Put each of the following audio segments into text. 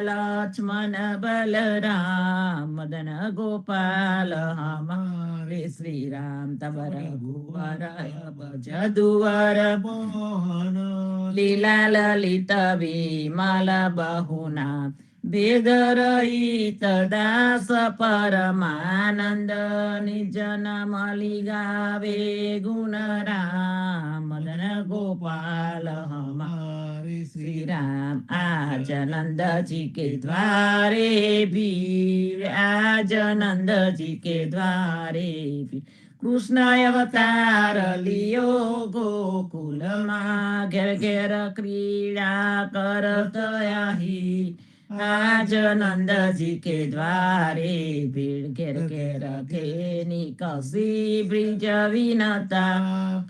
लक्ष्मण बलराम मदन गोपाल हमारे श्री राम तब रघुवर भज दुवर मोहन लीला ललित विमल बहुना वेद रहित दास परमानंद निजन मलि गावे गुण राम मदन गोपाल हमारे श्री राम। आज नंद जी के द्वारे भी, आज नंद जी के द्वारे भी कृष्ण अवतार लियो गोकुल माँ घेर घेर क्रीड़ा करत आही। आज नंद जी के द्वारे भीड़ घेर घेर घेनी कसी ब्रिज विनता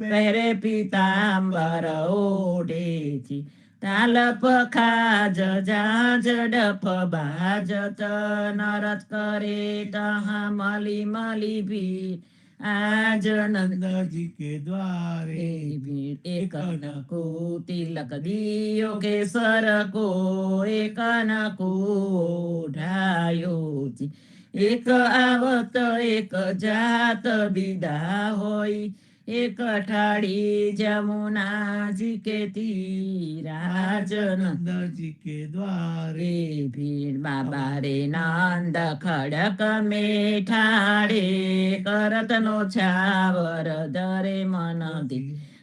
पहरे पीताम्बर ओढ़े थी। तालप खाज जाज डफ बाजत नरत करे तहाँ मलि मलि भीड़। आज नंद जी के द्वारे भीड़ एक न को तिलक दियो केसर को एक न को ओढ़ायो जी। एक आवत एक जात विदा होई एक ठाड़ी जमुना जी के तीर। आज नंद जी के द्वारे भीड़ बाबा रे नंद खड़क में ठाड़े करत नो छावर धरे मन दी।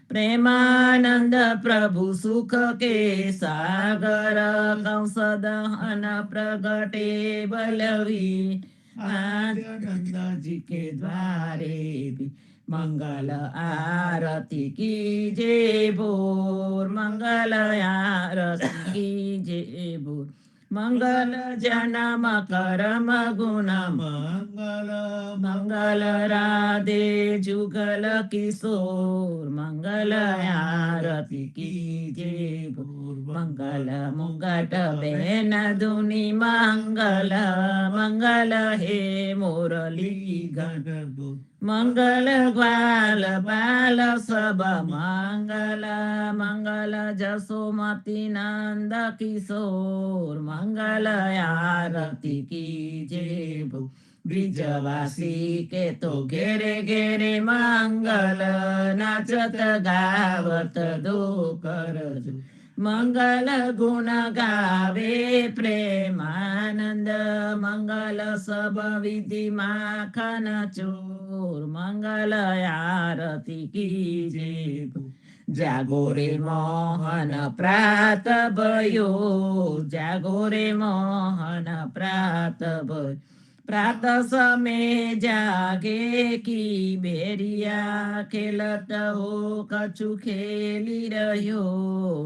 प्रेमानंद प्रभु सुख के सागर कंस दहन प्रगटे बलवी। आज नंद जी के द्वारे भी मंगल आरती कीजे बोर मंगल आरती कीजे बोर। मंगल जनम करम गुण मंगल मंगल राधे जुगल किशोर मंगल आरती कीजे बोर। मंगल मुंगट बेन दुनि मंगल मंगल हे मुरली गण मंगल ग्वाल बाल सब मंगल मंगल जसोमती नंद किशोर मंगल आरती कीजे ब्रिजवासी के तो घेरे घेरे मंगल नाचत गावत दो कर मंगल गुण गावे प्रेमानंद मंगल सब विधि माखन चोर मंगल आरती कीजे जागो रे मोहन प्रात भयो जागो रे मोहन प्रात भयो। प्रातः समय जागे की बेरिया खेलत हो कछु खेली रह्यो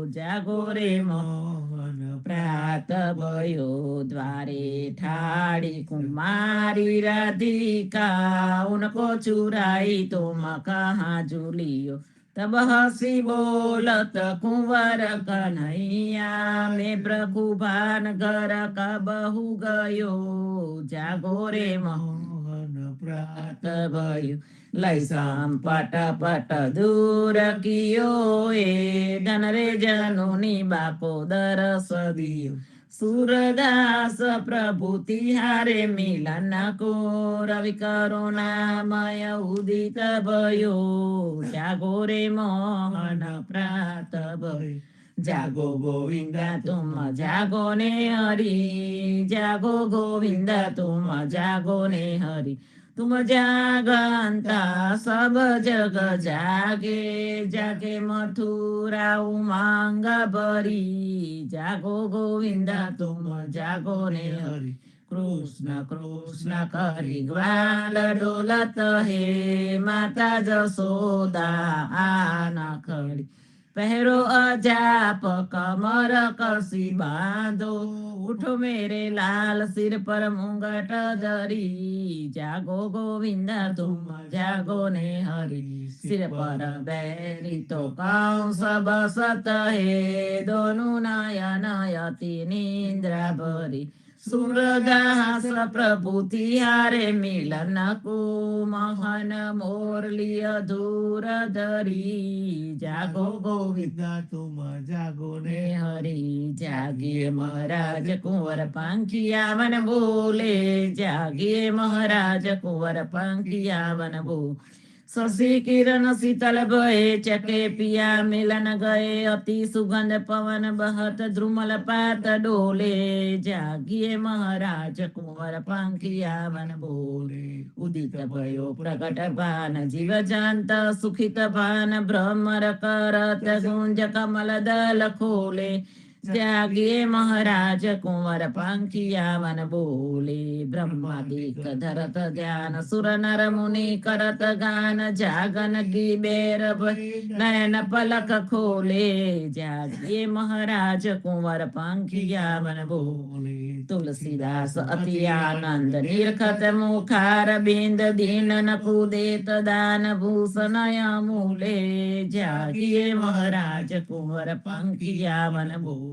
जागो रे मोहन प्रात भयो। द्वारे ठाड़ी कुमारी राधिका उनको चुराई तुम कहाँ झूलियो। तब हसी बोलत कुंवर कन्हैया में प्रभुभान घर का बहु गयो जागो रे मोहन प्रात भयो। लई शाम पट पट दूर कियो ए धन रे जनुनी बापो दरस दियो। सूरदास प्रभु तिहारे मिलन को रवि करुणामय उदित भयो जागो रे मोहन प्रात भयो। जागो गोविंद तुम जागो ने हरि जागो गोविंद तुम जागो ने हरि। तुम जागंता सब जग जागे जागे मथुरा उमंग बरी जागो गोविंद तुम जागो ने हरि। कृष्ण कृष्ण करी ग्वाल डोलत हे माता जसोदा आना खड़ी। पहरो अजाप कमर कसी बांधो उठो मेरे लाल सिर पर मुंगट धरी जागो गोविंद तुम जागो ने हरि। सिर पर बैरी तो कंस बसत है दोनों नयन अति निद्रा भरी। સુરદાસ પ્રભુ તિહારે મિલન કો મહન મોરલી અધૂર ધરી જાગો ગોવિંદ તુમ જાગો ને ને હરી જાગીએ મહારાજ કુંવર પાંખિયા વન બોલે જાગીએ મહારાજ કુંવર પાંખિયા વન બોલે શશી કિરણ શીતલ ભય ચકે પિયા મિલન ગયે અતિ સુગંધ પવન બહત દ્રુમલ પાત ડોલે જાગીએ મહારાજ કુંવર પાંખિયા વન બોલે ઉદિત ભયો પ્રગટ ભાન જીવ જાંત સુખિત ભાન ભ્રમર કરત ગુંજ કમલ દલ ખોલે જાગીએ મહારાજ કુંવર પાંખિયા વન બોલે બ્રહ્માદિક ધરત ધ્યાન સુર નર મુનિ કરત ગાન જાગન કી બેર નયન પલક ખોલે જાગીએ મહારાજ કુંવર પાંખિયા વન બોલે તુલસીદાસ અતિ આનંદ નિરખત મુખાર બિંદ દીન ન કુદેત દાન ભૂષણય મૂલે જાગીએ મહારાજ કુંવર પાંખિયા વન બોલે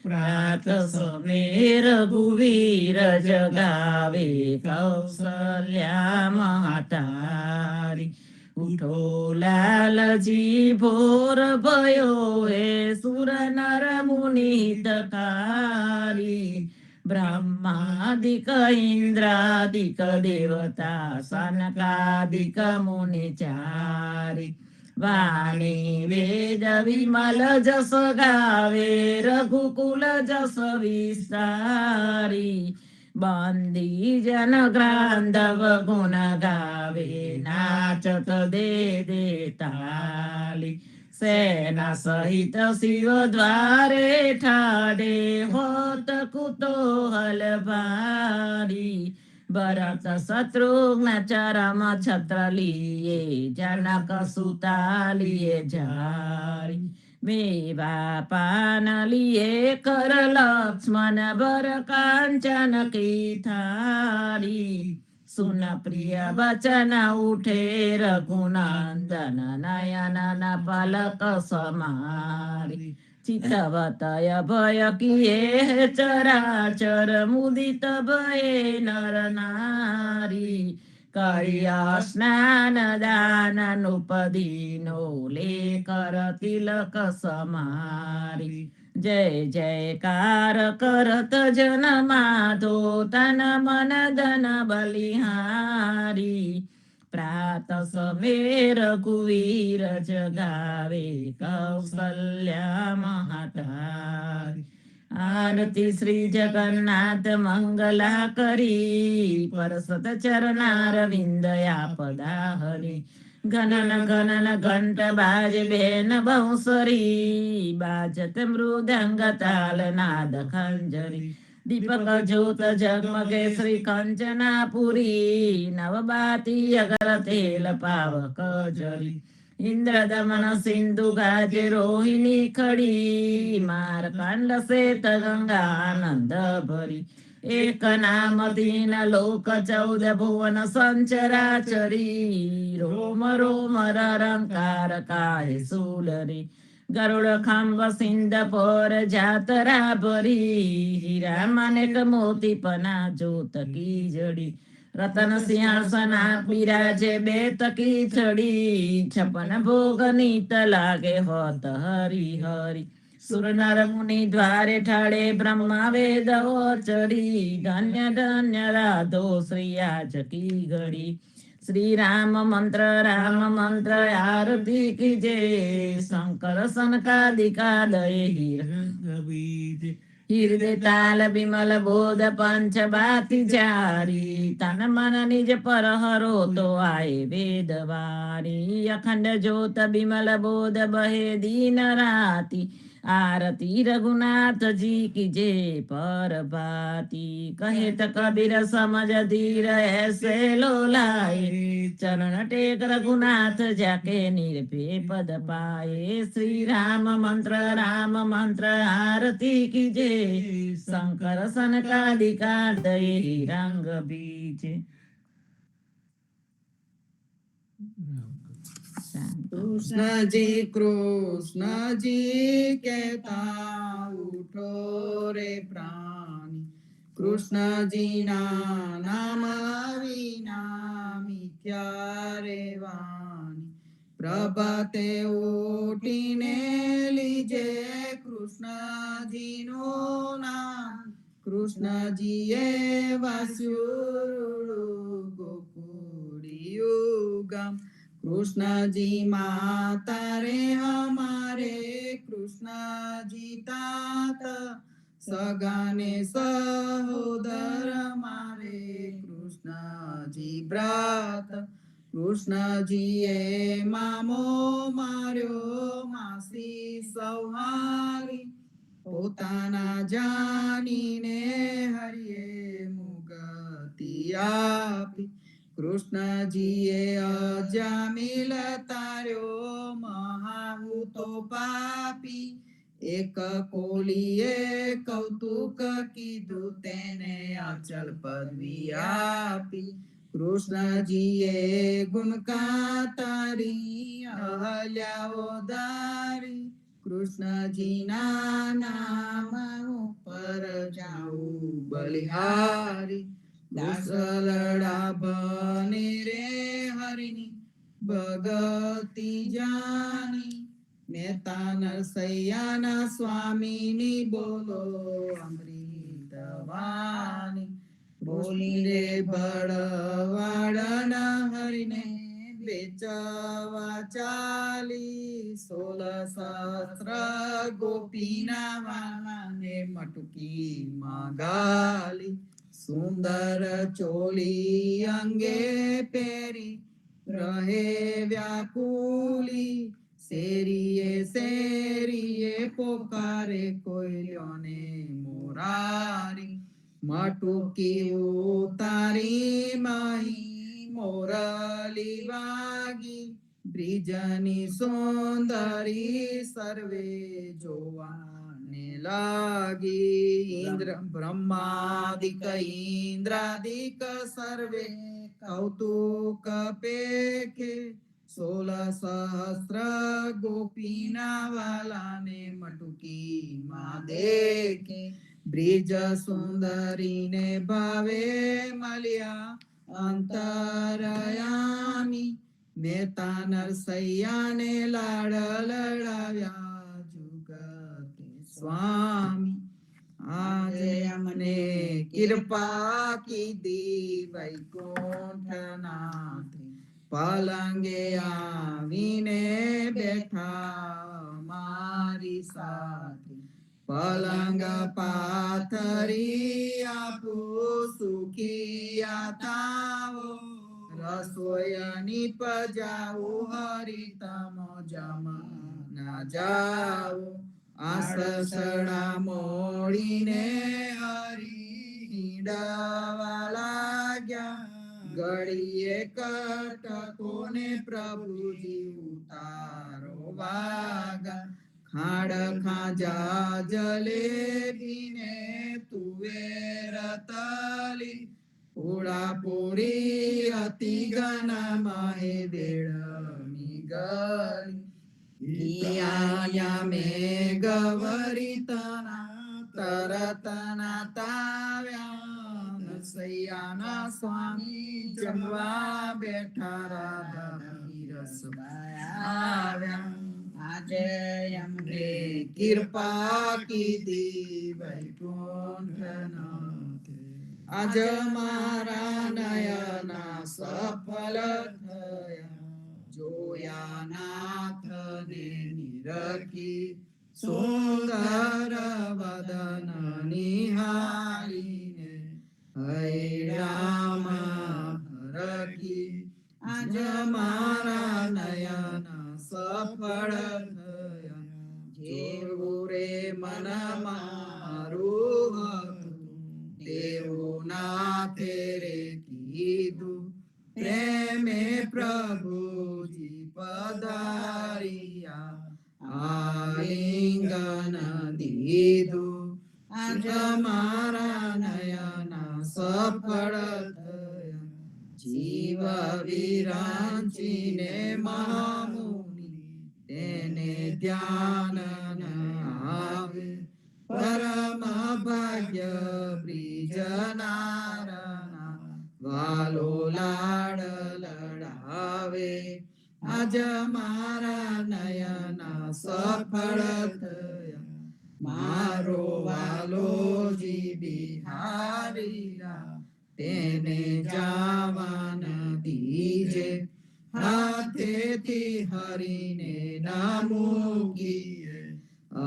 પ્રાત સમે રઘુવીર જગાવે કૌશલ્યા મહાતારી ઉઠો લાલજી ભોર ભયો હે સુર નર મુનિ હિતકારી બ્રહ્માદિક ઇન્દ્રાદિક દેવતા સનકાદિક મુનિ ચારી વાણી વેદ વિમલ જસ ગાવે રઘુકુલ જસ વિસ્તારી બંદી જન ગ્રાંધવ ગુણ ગાવે નાચત દે દે તાલી સેના સહિત શિવ દ્વારે ઠાડે હોત કુતોહલ ભારી ભરત શત્રુઘ્ન ચરમ છત્ર લીએ જનક સુતા લીએ જારી મેવા પાન લીએ કર લક્ષ્મણ ભર કાંચન કી થારી સુન પ્રિય વચન ઉઠે રઘુનંદન નયન ન પલક સમારી ચિતવતય ભય કિયે ચરાચર મુદિત ભયે નર નારી કર્યા સ્નાન દાન નુપદીનો લે કર તિલક સમારી જય જયકાર કરત જન માધો તન મન ધન બલિહારી પ્રાત સમે રઘુવીર જગાવે કૌશલ્યા મહાતારી આરતી શ્રી જગન્નાથ મંગલા કરી પરસત ચરનારવિંદયા પદા હરી ગનન ગનન ઘંટ બાજ બેન બહુસરી બાજત મૃદંગ તાલ નાદ ખંજરી દીપક જ્યોત જગમગે શ્રી કંચનાપુરી નવબાતી અગર તેલ પાવક જરી ઇન્દ્રદમન સિંધુ ગાજ રોહિણી ખડી મારકાંડ શેત ગંગાનંદ ભરી એક નામ તીન લોક 14 ભુવન સંચરાચરી રોમ રોમ રંકાર કાય સુલરી ગરુડ ખાંબ સિંધ પર જાતરા ભરી હીરા માનેક મોતી પના જોત કી જડી રતન સિંહાસના બિરાજે બે તકી ચડી 56 ભોગ નીત લાગે હોત હરી હરી સુર નર મુનિ દ્વારે ઠાડે બ્રહ્મા વેદ ચડી ધન્ય ધન્ય રાધો શ્રી આજ કી ઘડી શ્રી રામ મંત્ર આરતી કીજે શંકર સનકાદિકા દય હિરદે તાલ બિમલ બોધ પંચ બાતી જારી તન મન નિજ પર હરો તો આય વેદ વારી અખંડ જ્યોત બિમલ બોધ બહે દીન રાતી आरती रघुनाथ जी की जय पर भाती कहे त कबीर समझ धीर ऐसे लोलाए चरण टेक रघुनाथ जाके निरपे पद पाए श्री राम मंत्र आरती की जय शंकर सनकादिका दय रंग बीज कृष्ण जी कहता उठो रे प्राणी કૃષ્ણજીના નામ વિના મિથ્યા રેવાની. પ્રભાતે ઉઠીને લીજે કૃષ્ણજીનું નામ. કૃષ્ણજીએ વાસ્યું ગોકુળિયું ગામ. કૃષ્ણજી માતા રે હમારે, કૃષ્ણજી તાત સગાને સહોદર મારે. કૃષ્ણજી બ્રત કૃષ્ણજીએ મામો માર્યો, માસી સૌહારી પોતાના જાનીને હરિએ મુગતિ આપી. કૃષ્ણજીએ અજામિલ તાર્યો, મહાભૂતો પાપી. એક કોલીએ કૌતુક કીધું, તેને અચલ પદવી આપી. કૃષ્ણજીએ ગુણકા તારી અહલ્યાઓ દારી. કૃષ્ણજીના નામ ઉપર જાઉં બલિહારી. દાસલડા બને રે હરિની ભગતિ જાની. મહેતા નરસૈયાના સ્વામીની બોલો અમૃત વાણી. બોલી રે બળવાડના હરિને વેચવા ચાલી. 16 ગોપીના વાને મટકી ગાલી. સુંદર ચોલી અંગે પહેરી રહે વ્યાકુલી. શેરીએ શેરીએ પોકારે કોઈલોને મોરારી. મટુકી ઉતારી માહી મોરલી વાગી. બ્રિજની સુંદરી સર્વે જોવાને લાગી. ઇન્દ્ર બ્રહ્માદિક ઇન્દ્રાદિક સર્વે કૌતુક પેખે. 16 ગોપીના વાલાને મટુકી માં દેખે. બ્રિજ સુંદરીને ભાવે મળ્યા અંતરયામી. મહેતા નરસૈયાને લાડ લડાવ્યા જુગતે સ્વામી. આજે અમને કૃપા કીધી વૈકુંઠનાથે. પલંગે આવીને બેઠા મારી સાથે. પલંગ પાથરી આપું સુખી આતાવો. રસોઈની પજાવું હરી તમ જમના જાઓ. આસસડા મોડીને હરી હિંડવા લાગ્યા. ઘડીએ કટકોને પ્રભુજી ઉતારો વાગા. ખાડ ખાજા જલેબીને તુવેર તલી. પૂળા પૂરી અતિ ગના માહે દેડમી ગલી. આયા મેં ગવરી તના તરતના તાવ્યા. નરસૈયાના સ્વામી જમવા બેઠા રાધા રસ આવ્યા. આજે અમને કૃપા કીધી વૈકુંઠનાથે. આજ મારા નયના સફળ થયા. જોયા નાથને નિરખી. સુંદર વદન નિહાળીને હૈ રામ હરખી. આજ મારા નયના સફળ થયા. જેવું રે મન મારું હતું તેવું નાથે રે કીધું. પ્રેમે પ્રભુજી પધારિયા આલિંગન દીધું. આજ મારા નયના સફળ થયા. જીવ વિરાંચીને મહામુનિ તેને ધ્યાન ન આવે. પરમ ભાગ્ય બ્રિજ બીજનારના વાલો લાડ લડાવે આજ મારા નયન સફળ થયા મારો વાલોજી બિહારીયા તેને જાવાન દીજે હાથેથી હરીને ના મૂકીએ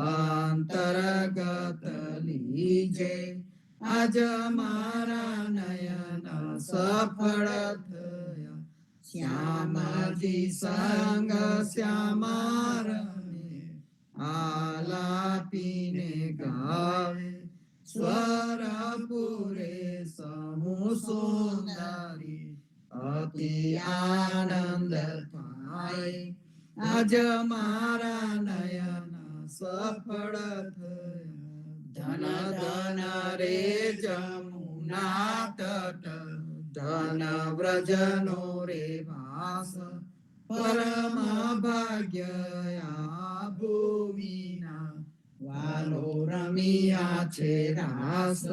અંતર્ગત લીજે આજ મારા નયન સફળ થયા શ્યામજી સંગ શ્યામારને આલાપીને ગાવે સ્વર પૂરે સમૂહ સુંદરી અતિ આનંદ થાય આજ મારા નયન સફળ થયા ધન ધન રે જમુના તટ ધન વ્રજનો રે વાસ પરમ ભાગ્ય આ ભૂમિના વાલો રમિયા છે રાસ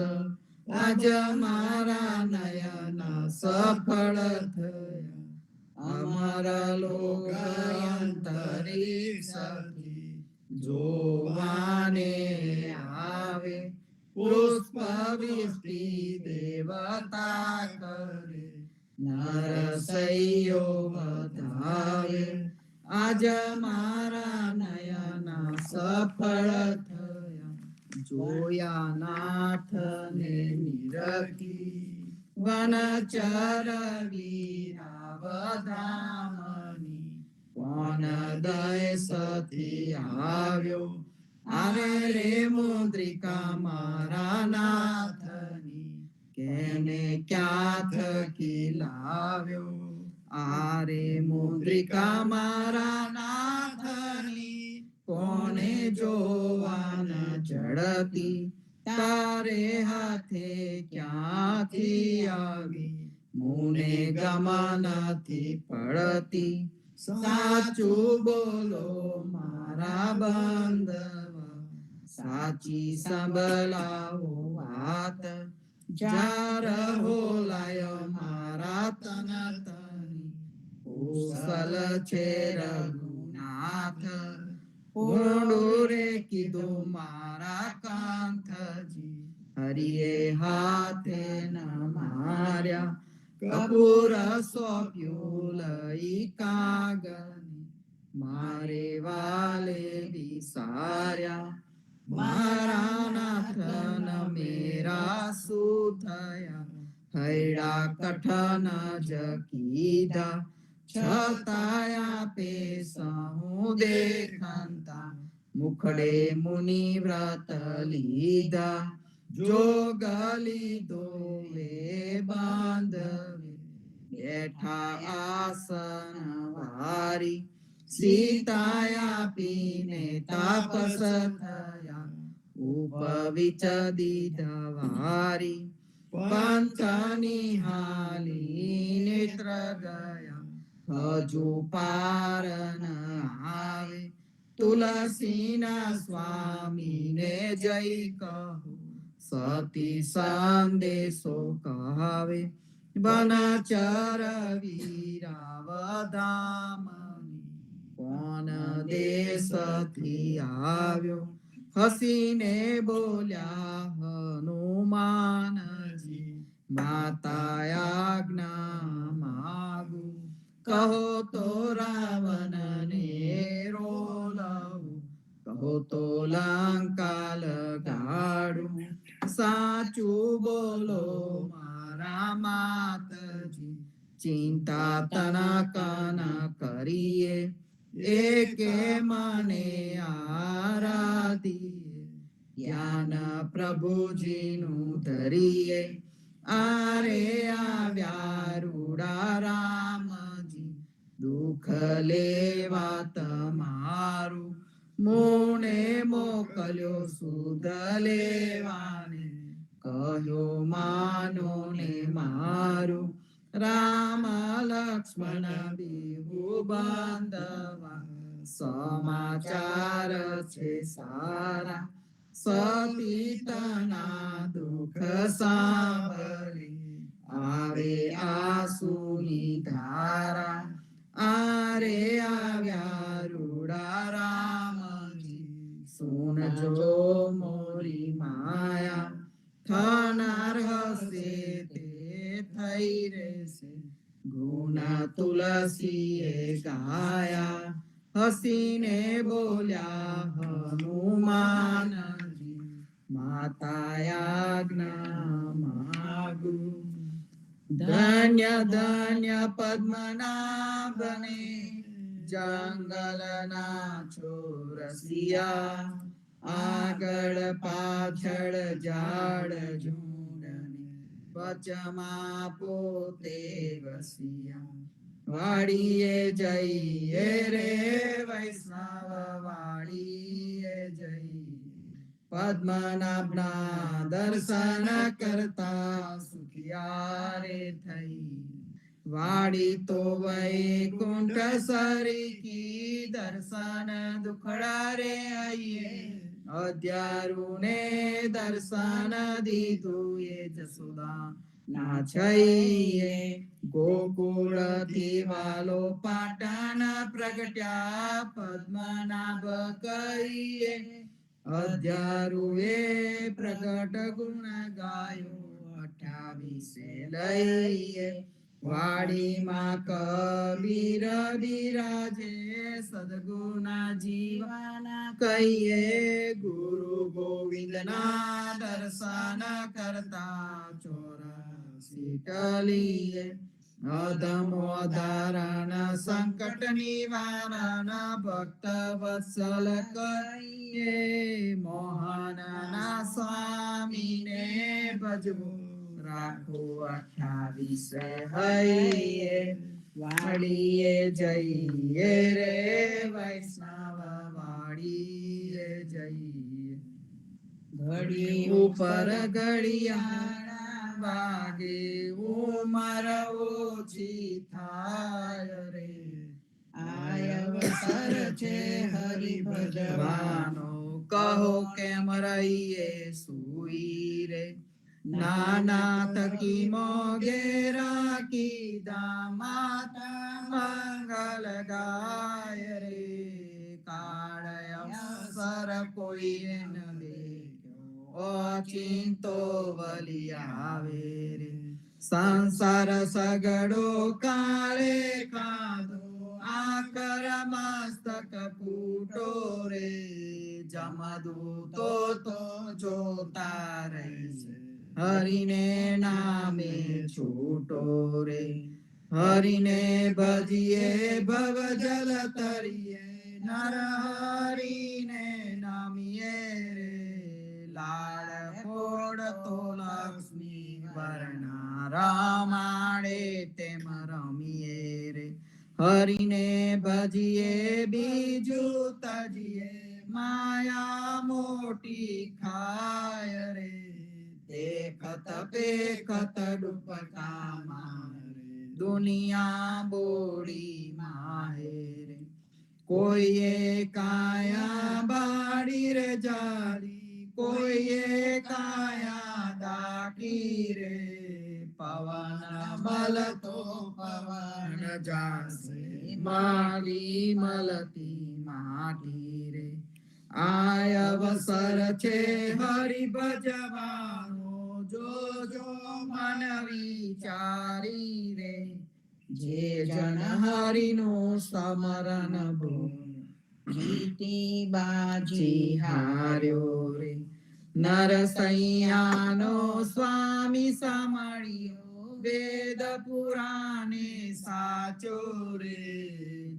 આજ મારા નયન સફળ થયા અમર લોક અંતરિક્ષથી જોવાને આવે પુષ્પ વૃષ્ટિ દેવતા કરે નરસૈયો વધાવે આજ મારા નયન સફળ થયા જોયા નાથ ને નિરખી વનચર વીરાવધામની કોણ દયસથી આવ્યો આવે રે મુદ્રિકા મારા નાથની કેને ક્યાં થકી લાવ્યો આરે મુદ્રિકા મારા નાથની કોને જોવાન ચડતી તારે હાથે ક્યાંથી આવી મુને ગમનથી પડતી સાચું બોલો મારા બાંધવા સાચી સંભળાવો વાત જાર હોલાયો મારા તન તની કુશલ છે રઘુનાથ પૂર્ણુરે કીધું મારા કાંતજી હરિએ હાથે ન માર્યા કપૂર સોંપ્યું લઈ કાગની મારે વાલે વિસાર્યા મારા નાથન મેરા શું થયા હૈડા કઠન જ કીધા છતાયા પે સહુ દેખંતા મુખડે મુનિ વ્રત લીધા જોગ લીધો વે બાંધવે બેઠા આસન વારી સીતાયા પીને તાપસ થયા ઉપવિચ દીધા વારી પંથની હાલી નેત્ર ગયા હજુ પાર ન આવે તુલસીના સ્વામીને જય કહું સતી સંદેશો કહાવે વનચર વીરાવધામની કોણ દેશથી આવ્યો હસીને બોલ્યા હનુમાનજી માતા આજ્ઞા માગુ કહો તો રાવણને રોલાવું કહો તો લંકા લગાડું સાચું બોલો મારા માતજી ચિંતા તનક ન કરીએ એકે મને આરાધીએ જ્ઞાન પ્રભુજીનું ધરીએ આરે આવ્યા રૂડા રામજી દુઃખ લેવા તમારું મોને મોકલ્યો સુધ લેવાને કહ્યો માનો ને મારું રામ લક્ષ્મણ બેહુ બાંધવા સમાચાર છે સારા સતીતના દુઃખ સાંભળી આવે આંસુની ધારા આરે આવ્યા રૂડા રામજી સુનજો મોરી માયા થનાર હશે તે થઈ રહેશે ગુના તુલસીએ ગાયા હસીને બોલ્યા હનુમાનજી માતા આજ્ઞા માગુ ધન્ય ધન્ય પદ્મનાભને જંગલના ચોરસિયા આગળ પાછળ ઝાડ ઝૂંડને વચમાં પોતે વસિયા વાડીએ જઈએ રે વૈષ્ણવ વાડીએ જઈએ પદ્મનાભના દર્શન કરતા સુખિયા રે થઈ વાડી તો વૈકુંઠ સરીકી દર્શન દુખડા રે આઈએ અધ્યારુને દર્શન દીધું એ જસોદા ના છઈએ ગોકુળ થી વાલો પાટણ પ્રગટ્યા પદ્મનાભ કહીએ અધ્યારુએ પ્રગટ ગુણ ગાયો 28 લઈએ વાડીમાં કબીર બિરાજે સદગુના જીવાના કહીએ ગુરુ ગોવિંદના દર્શન કરતા 84 ટલીએ અધમો ધારણ સંકટ નિવારણ ભક્ત વત્સલ કહીએ મોહનના સ્વામીને ભજવું રાખો 28 હૈયે વાડીએ જઈએ રે વૈષ્ણવ વાડીએ જઈએ ઘડી ઉપર ઘડિયાળા વાગે ઉમર ઓછી થાય રે આય અવસર છે હરિ ભજવાનો કહો કેમ રહીએ સુઈ રે નાના થકી મોગેરા કીધા માતા મંગલ ગાય રે કાળ અવસર કોઈ ન દેખ્યો અચિંતો વલી આવે રે સંસાર સગડો કાળે ખાધો આકર મસ્તક ફૂટો રે જમદૂતો તો જોતા રહેશે હરિને નામે છૂટો રે હરિને ભજીએ ભવ જલ તરીએ નર હરિને નામીએ રે લાડ ફોડ તો લક્ષ્મી વર્ણા રમાડે તેમ રમીએ રે હરિને ભજીએ બીજું તજીએ માયા મોટી ખાય રે દેખત પેખત ડુબકા મારે દુનિયા બોડી માહે રે કોઈએ કાયા બાડી રે જારી કોઈએ કાયા દાટી રે પવન મલતો પવન જાણશે માલી મલતી માટી રે આય અવસર છે હરિ ભજવાનો જો જો મન વિચારી રે જે જન હરિનું સ્મરણ ભૂલ જીતી બાજી હાર્યો રે નરસૈયાનો સ્વામી સાંભળ્યો વેદ પુરાણે સાચો રે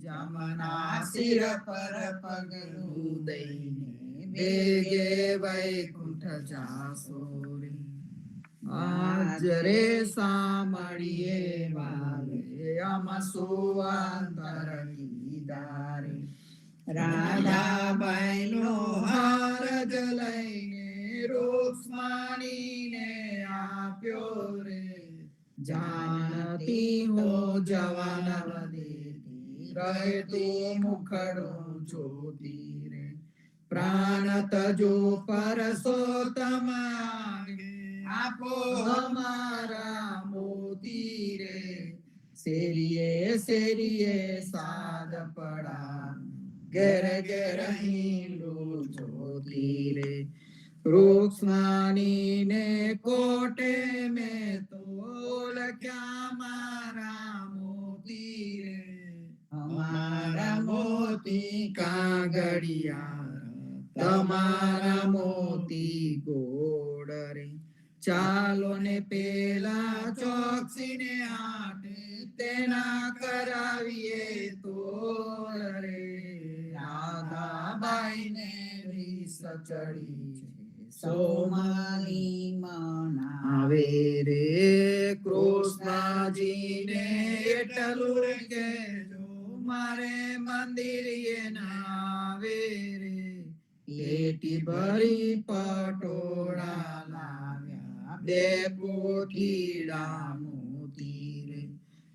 જમના શિર પર પગલું દઈને વેગે વૈકુંઠ જાસો રે આજ રે સાંભળીએ વાલે અમ સુઅંતર કીધા રે રાધાબાઈનો હાર જ લઈને રૂક્ષ્મણીને આપ્યો રે જાનતી હો જવાન દેતી રહે તું મુખડું જોતી રે પ્રાણ તજો પરસોત્તમ આગે આપો હમારા મોતી રે શેરીએ શેરીએ સાદ પડા ઘેર ઘેર હિંડું જોતી રે રૂક્ષ્મણી ને કોટે મેં તો લખ્યા મારા મોતી રે અમારા મોતી કાગડિયા તમારા મોતી ગોળ રે ચાલો ને પેલા ચોકસીને આટે તેના કરાવીએ તોળ રે રાધાબાઈ ને રીસ ચડી સોમાની મનાવે રે કૃષ્ણજીને એટલું કહેજો મારે મંદિરે નાવે રે પેટી ભરી પટોળા લાવ્યા બે પોથીડા મોતી રે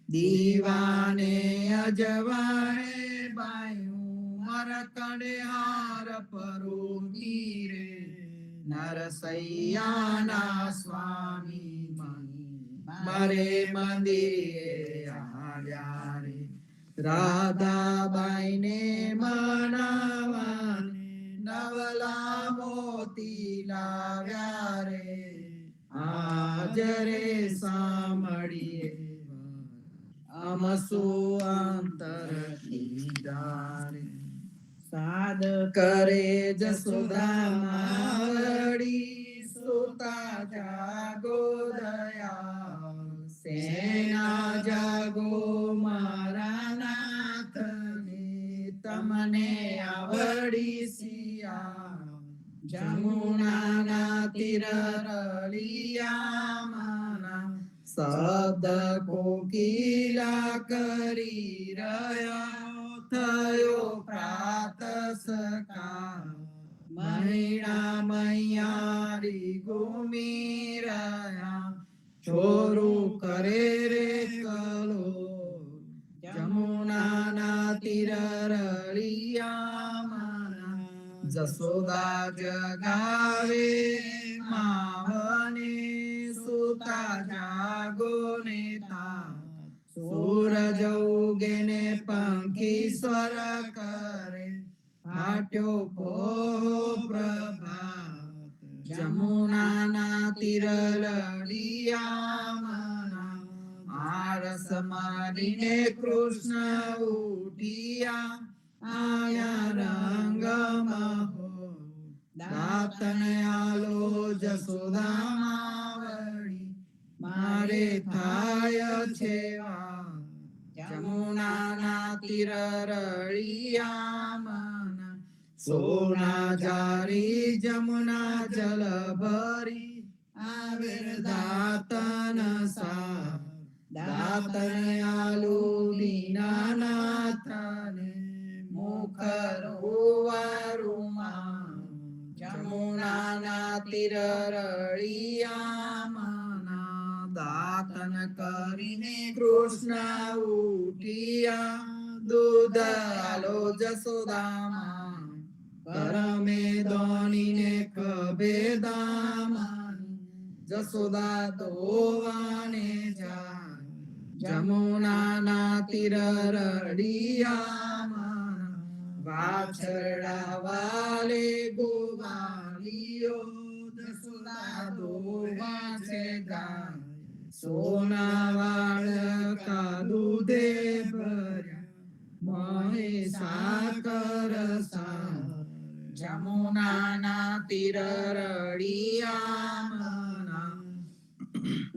દીવાને અજવાળે બાયું મરકડે હાર પરોતી રે નરસૈયાના સ્વામી મારે મંદિરે આવ્યા રે રાધાબાઈ ને મનાવાને નવલા મોતી લાવ્યા રે આજ રે સાંભળીએ અમસુ અંતર કીધા રે સાદ કરે જસોદા માવડી સુતા જાગો દયા સેના જાગો મારા નાથને તમને આવડી સિયા જમુનાના તીર રળિયા માના શબ્દ કોકિલા કરી રહ્યા થયો પ્રાત સકા મહિણા મૈયારી ગુમી રહ્યા છોરું કરે રે કલો જમુનાના તીર રળિયા માના જસોદા જગાવે માવને સુતા જાગો ને તા સૂરજ ઉગે ને પંખી સ્વર કરે ફાટ્યો પોહો પ્રભાત જમુનાના તીર લડિયા મના આરસ મારીને કૃષ્ણ ઉઠિયા આયા રંગમાં હો દાતન આલો જસોદા માવડી મારે થાય છે જમુનાના તીર રળિયા મના સોના જારી જમુના જલ ભરી આવે દાતન સા દાતન આલુ દીનાનાથને મુખ રોવારુમાં જમુનાના તીર રળિયા મના દાતન કરીને કૃષ્ણ ઉઠિયા દૂધ આલો જસોદામાં કરમે દોનીને ખભે દામાની જસોદા દોવાને જાય જમુનાના તીર રળિયા મના વાછરડા વાલે ગોવાળીઓ જસોદા દોવા છે ગાય સોના વાળ કા દૂધે ભર્યા મહે સાકર સા જમુનાના તીર રળિયા મના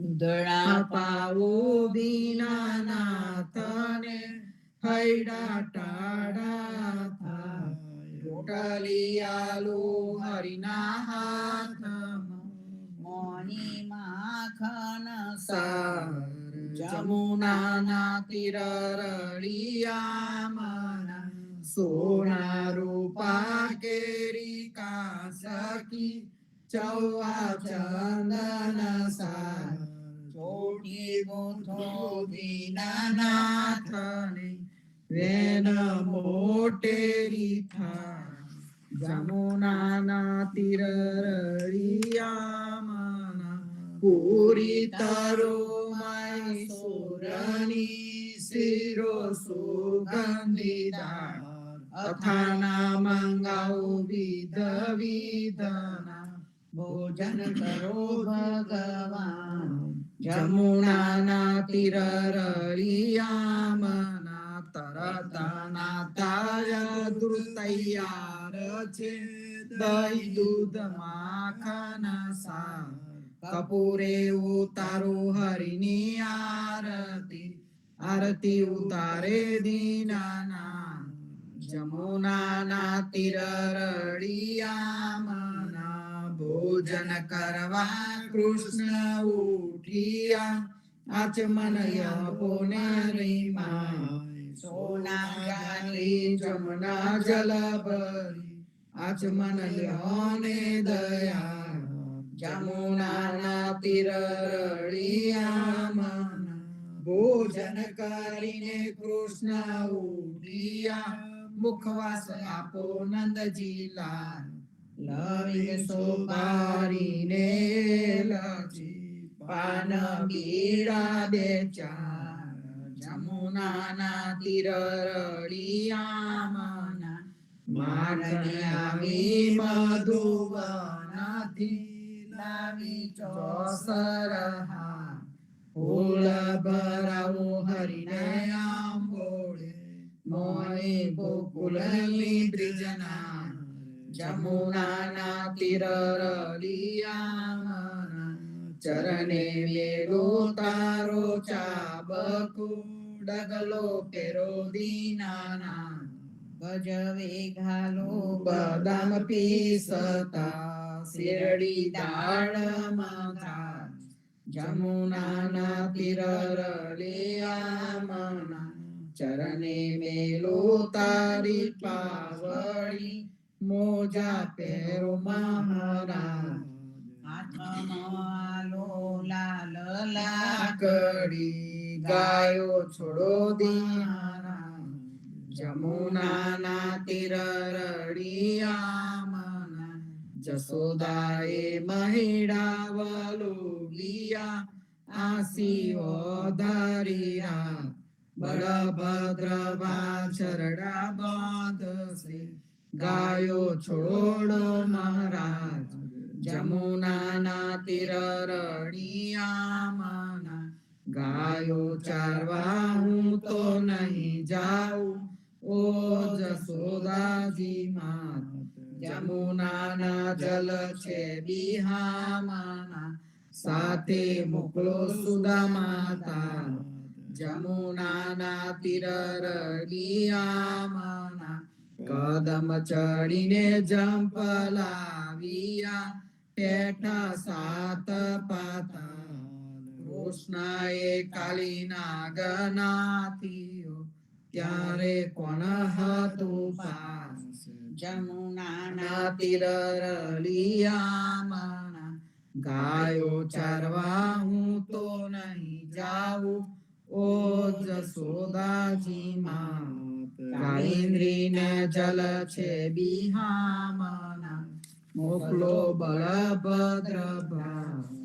ઉદળા પાવો દીનાનાથને હૈડા ટાડા થાય રોટલી આલુ હરિના હાથમાં મોની માખન સાર જમુનાના તીર રળિયા મના સોના રૂપા કેરી કાસકી ચૌવા ચંદન સાર ચોટી ગોથો દીનાનાથને વેન મોટેરી થા જમુનાના તીર રળિયામણા પૂરી તારો મૈસૂરની શિરો સુગંધીદાર અથાણા મંગાવો વિધ વિધના ભોજન કરો ભગવાન જમુનાના તીર રળિયામણા તરતના તાજા દૂધ તૈયાર છે દહીં દૂધ માખણ સાર કપૂરે ઉતારો હરિની આરતી આરતી ઉતારે દીનાના જમુનાના તીર રળિયામણા ભોજન કરવા કૃષ્ણ ઉઠિયા આચમન યપોને રીમા સોના ગાલી જમના જલ ભરી આચમન લ્યોને દયા જમુનાના તીર રળિયામણા ભોજન કરીને કૃષ્ણ ઉઠિયા મુખવાસ આપો નંદજી લાલ લવિંગ સોપારીને લચી પાન બીડા બે ચાર જમુનાના તીર રળિયામણા માગણી આવી મધુવનથી લાવી ચોસરહા ફૂલ ભરાવો હરિને આંબોળે મોય ગોકુલની બ્રિજના જમુનાના તીર રળિયામણા ચરણે વેલો તારો ચાબકો ડગલો પેરો દીનાના ગજવે ઘાલો બદામ પીસતા શેરડી દાળ માથા જમુનાના તીર રળિયામણા ચરણે મેલો તારી પાવડી મોજા પેરો મહારાજ હાથમાં લાલ લાકડી ગાયો છોડો દિહારા જમુનાના તીર રળિયામણા જસોદાએ મહિડા વલોલિયા આસીઓ ધરીરા બળભદ્ર વાછરડા બાંધશે ગાયો છોડો મહારાજ જમુનાના તીર રળિયામણા ગાયો ચારવા હું તો નહીં જાઉં ઓ જસોદાજી માત જમુનાના જલ છે બિહામણા સાથે મોકલો સુદા માતા જમુનાના તીર રળિયામણા કદમ ચડીને જંપલાવ્યા પેઠા સાત પાતા કૃષ્ણએ કાલી નાગનાથીઓ ત્યારે કોણ હતું પાસ જમુનાના તીર રળિયામણા ગાયો ચારવા હું તો નહીં જાઉં ઓ જસોદાજી માં કાળીન્દ્રીને જલ છે બિહામણા મોકલો બળભદ્ર ભાવ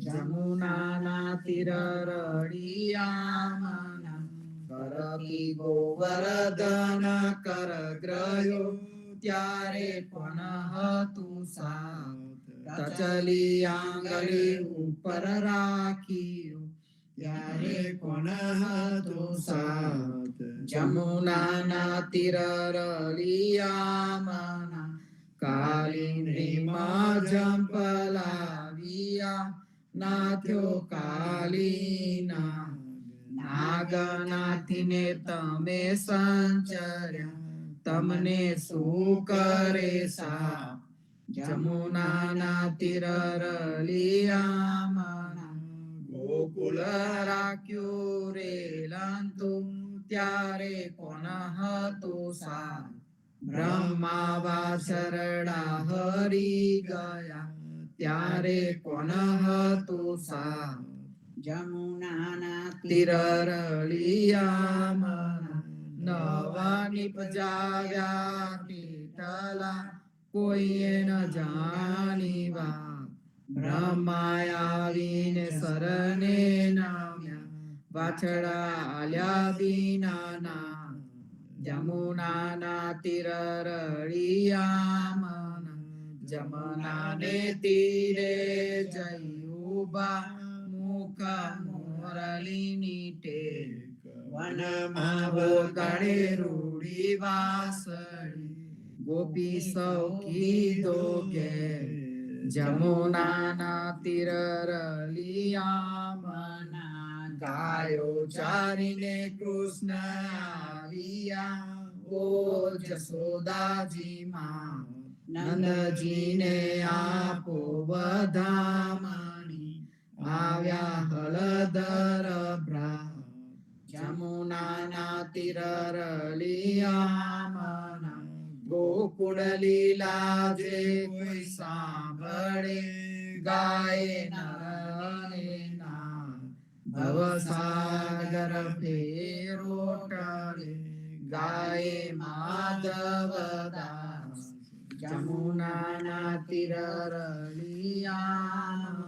જમુનાના તીર રળિયામણા કરકી ગોવર્ધન કર ગ્રહ્યો ત્યારે કોણ હતું સાથ ચલી આંગળી ઉપર રાખ્યું ત્યારે કોણ હતું સાથ જમુનાના તીર રળિયામણા કાલિન્દ્રીમાં જંપલાવ્યા નાથ્યો કાલીના નાગનાથીને તમે સંચર્યા તમને શું કરે સા જમુનાના તીર રળિયામણા ગોકુલ રાખ્યું રે લાંતુ ત્યારે કોણ હતું સા બ્રહ્મા વાછરડા હરી ગયા ત્યારે કોણ હતું સા જમુનાના તીર રળિયામણા નવા નિપજાવ્યા પીઠલા કોઈએ ન જાણી વાત બ્રહ્મા આવીને શરણે નમ્યા વાછડા આલ્યા બીના જમુનાના તીર રળિયામન જમનાને તીરે જઈ ઉભા મુખ મોરલીની ટેક વનમાં વગાડે રૂડી વાસળી ગોપી સૌ કીધો કે જમુનાના તીર રળિયામના ગાયો ચારીને કૃષ્ણ આવ્યા ઓ જશોદાજી માં નંદજીને આપો વધામણી આવ્યા હળદર ભ્રા જમુનાના તીર રળિયામના ગોકુળ લીલા જે કોઈ સાંભળે ગાય નરને ના ભવસાગર ફેરો ટળે ગાય માધવદાસ જમુનાના તીર રળિયામના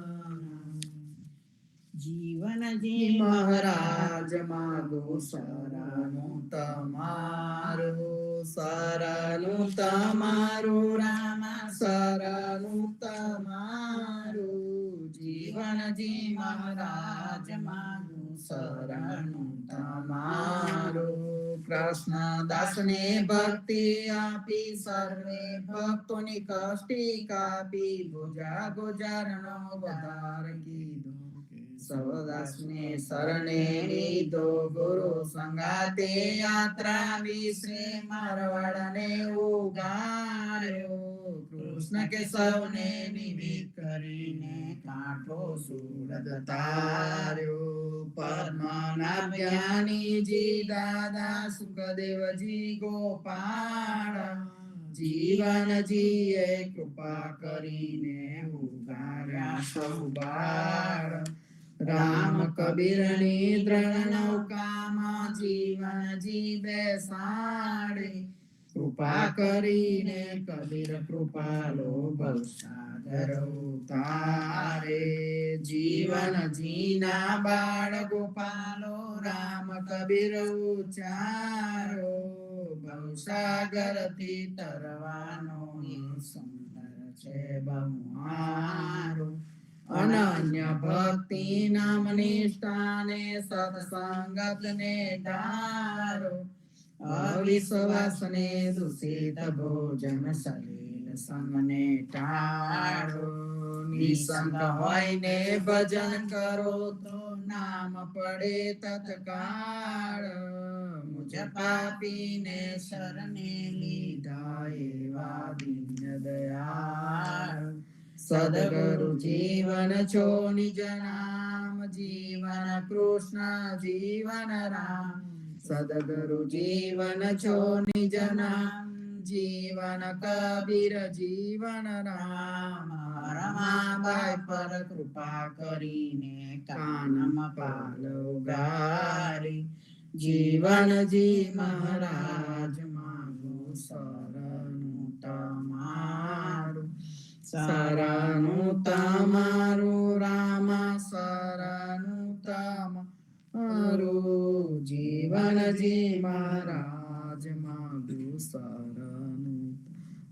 જીવનજી મહારાજ માગો શરણું તમારું રામ શરણું તમારું જીવનજી મહારાજ માગો શરણું તમારું કૃષ્ણ દાસને ભક્તિ આપી સર્વે ભક્તોની કષ્ટી કાપી ગુજા ગુજારનો વધાર કીધો સવદાસને શરણે લીધો ગુરુ સંગાતે યાત્રા વિશે મારવાડને ઉગાડ્યો કૃષ્ણ કેશવને નિમિત્ત કરીને કાંઠો સુરત તાર્યો પદ્મનાભ જ્ઞાનીજી દાદા સુખદેવજી ગોપાળ જીવનજીએ કૃપા કરીને ઉગાર્યા સૌ બાળ રામ કબીરની દ્રણ નૌકામાં જીવનજી બેસાડે કૃપા કરીને કબીર કૃપાલો ભવસાગર ઉતારે જીવનજીના બાળ ગોપાલો રામ કબીર ઉચારો ભવસાગર થી તરવાનો એ સુંદર છે બહુહારો અનન્ય ભક્તિ નામ નિષ્ઠાને સત્સંગત ને ધારો અવિશ્વાસને દૂષિત ભોજન સલીલ સંગને ટાળો નિસંગ હોયને ભજન કરો તો નામ પડે તત્કાળ મુજ પાપીને શરણે લીધા એવા દીન દયાળ સદગુરુ જીવન છો નિજ નામ જીવન કૃષ્ણ જીવન રામ સદગુરુ જીવન છો નિજ નામ જીવન કબીર જીવન રામ રમાબાઈ પર કૃપા કરીને કાનમાં પાલ ઉગારી જીવનજી મહારાજ માગો શરણું તમારું શરણું તમારું રામ શરણું તમારું જીવનજી મહારાજ માગું શરણું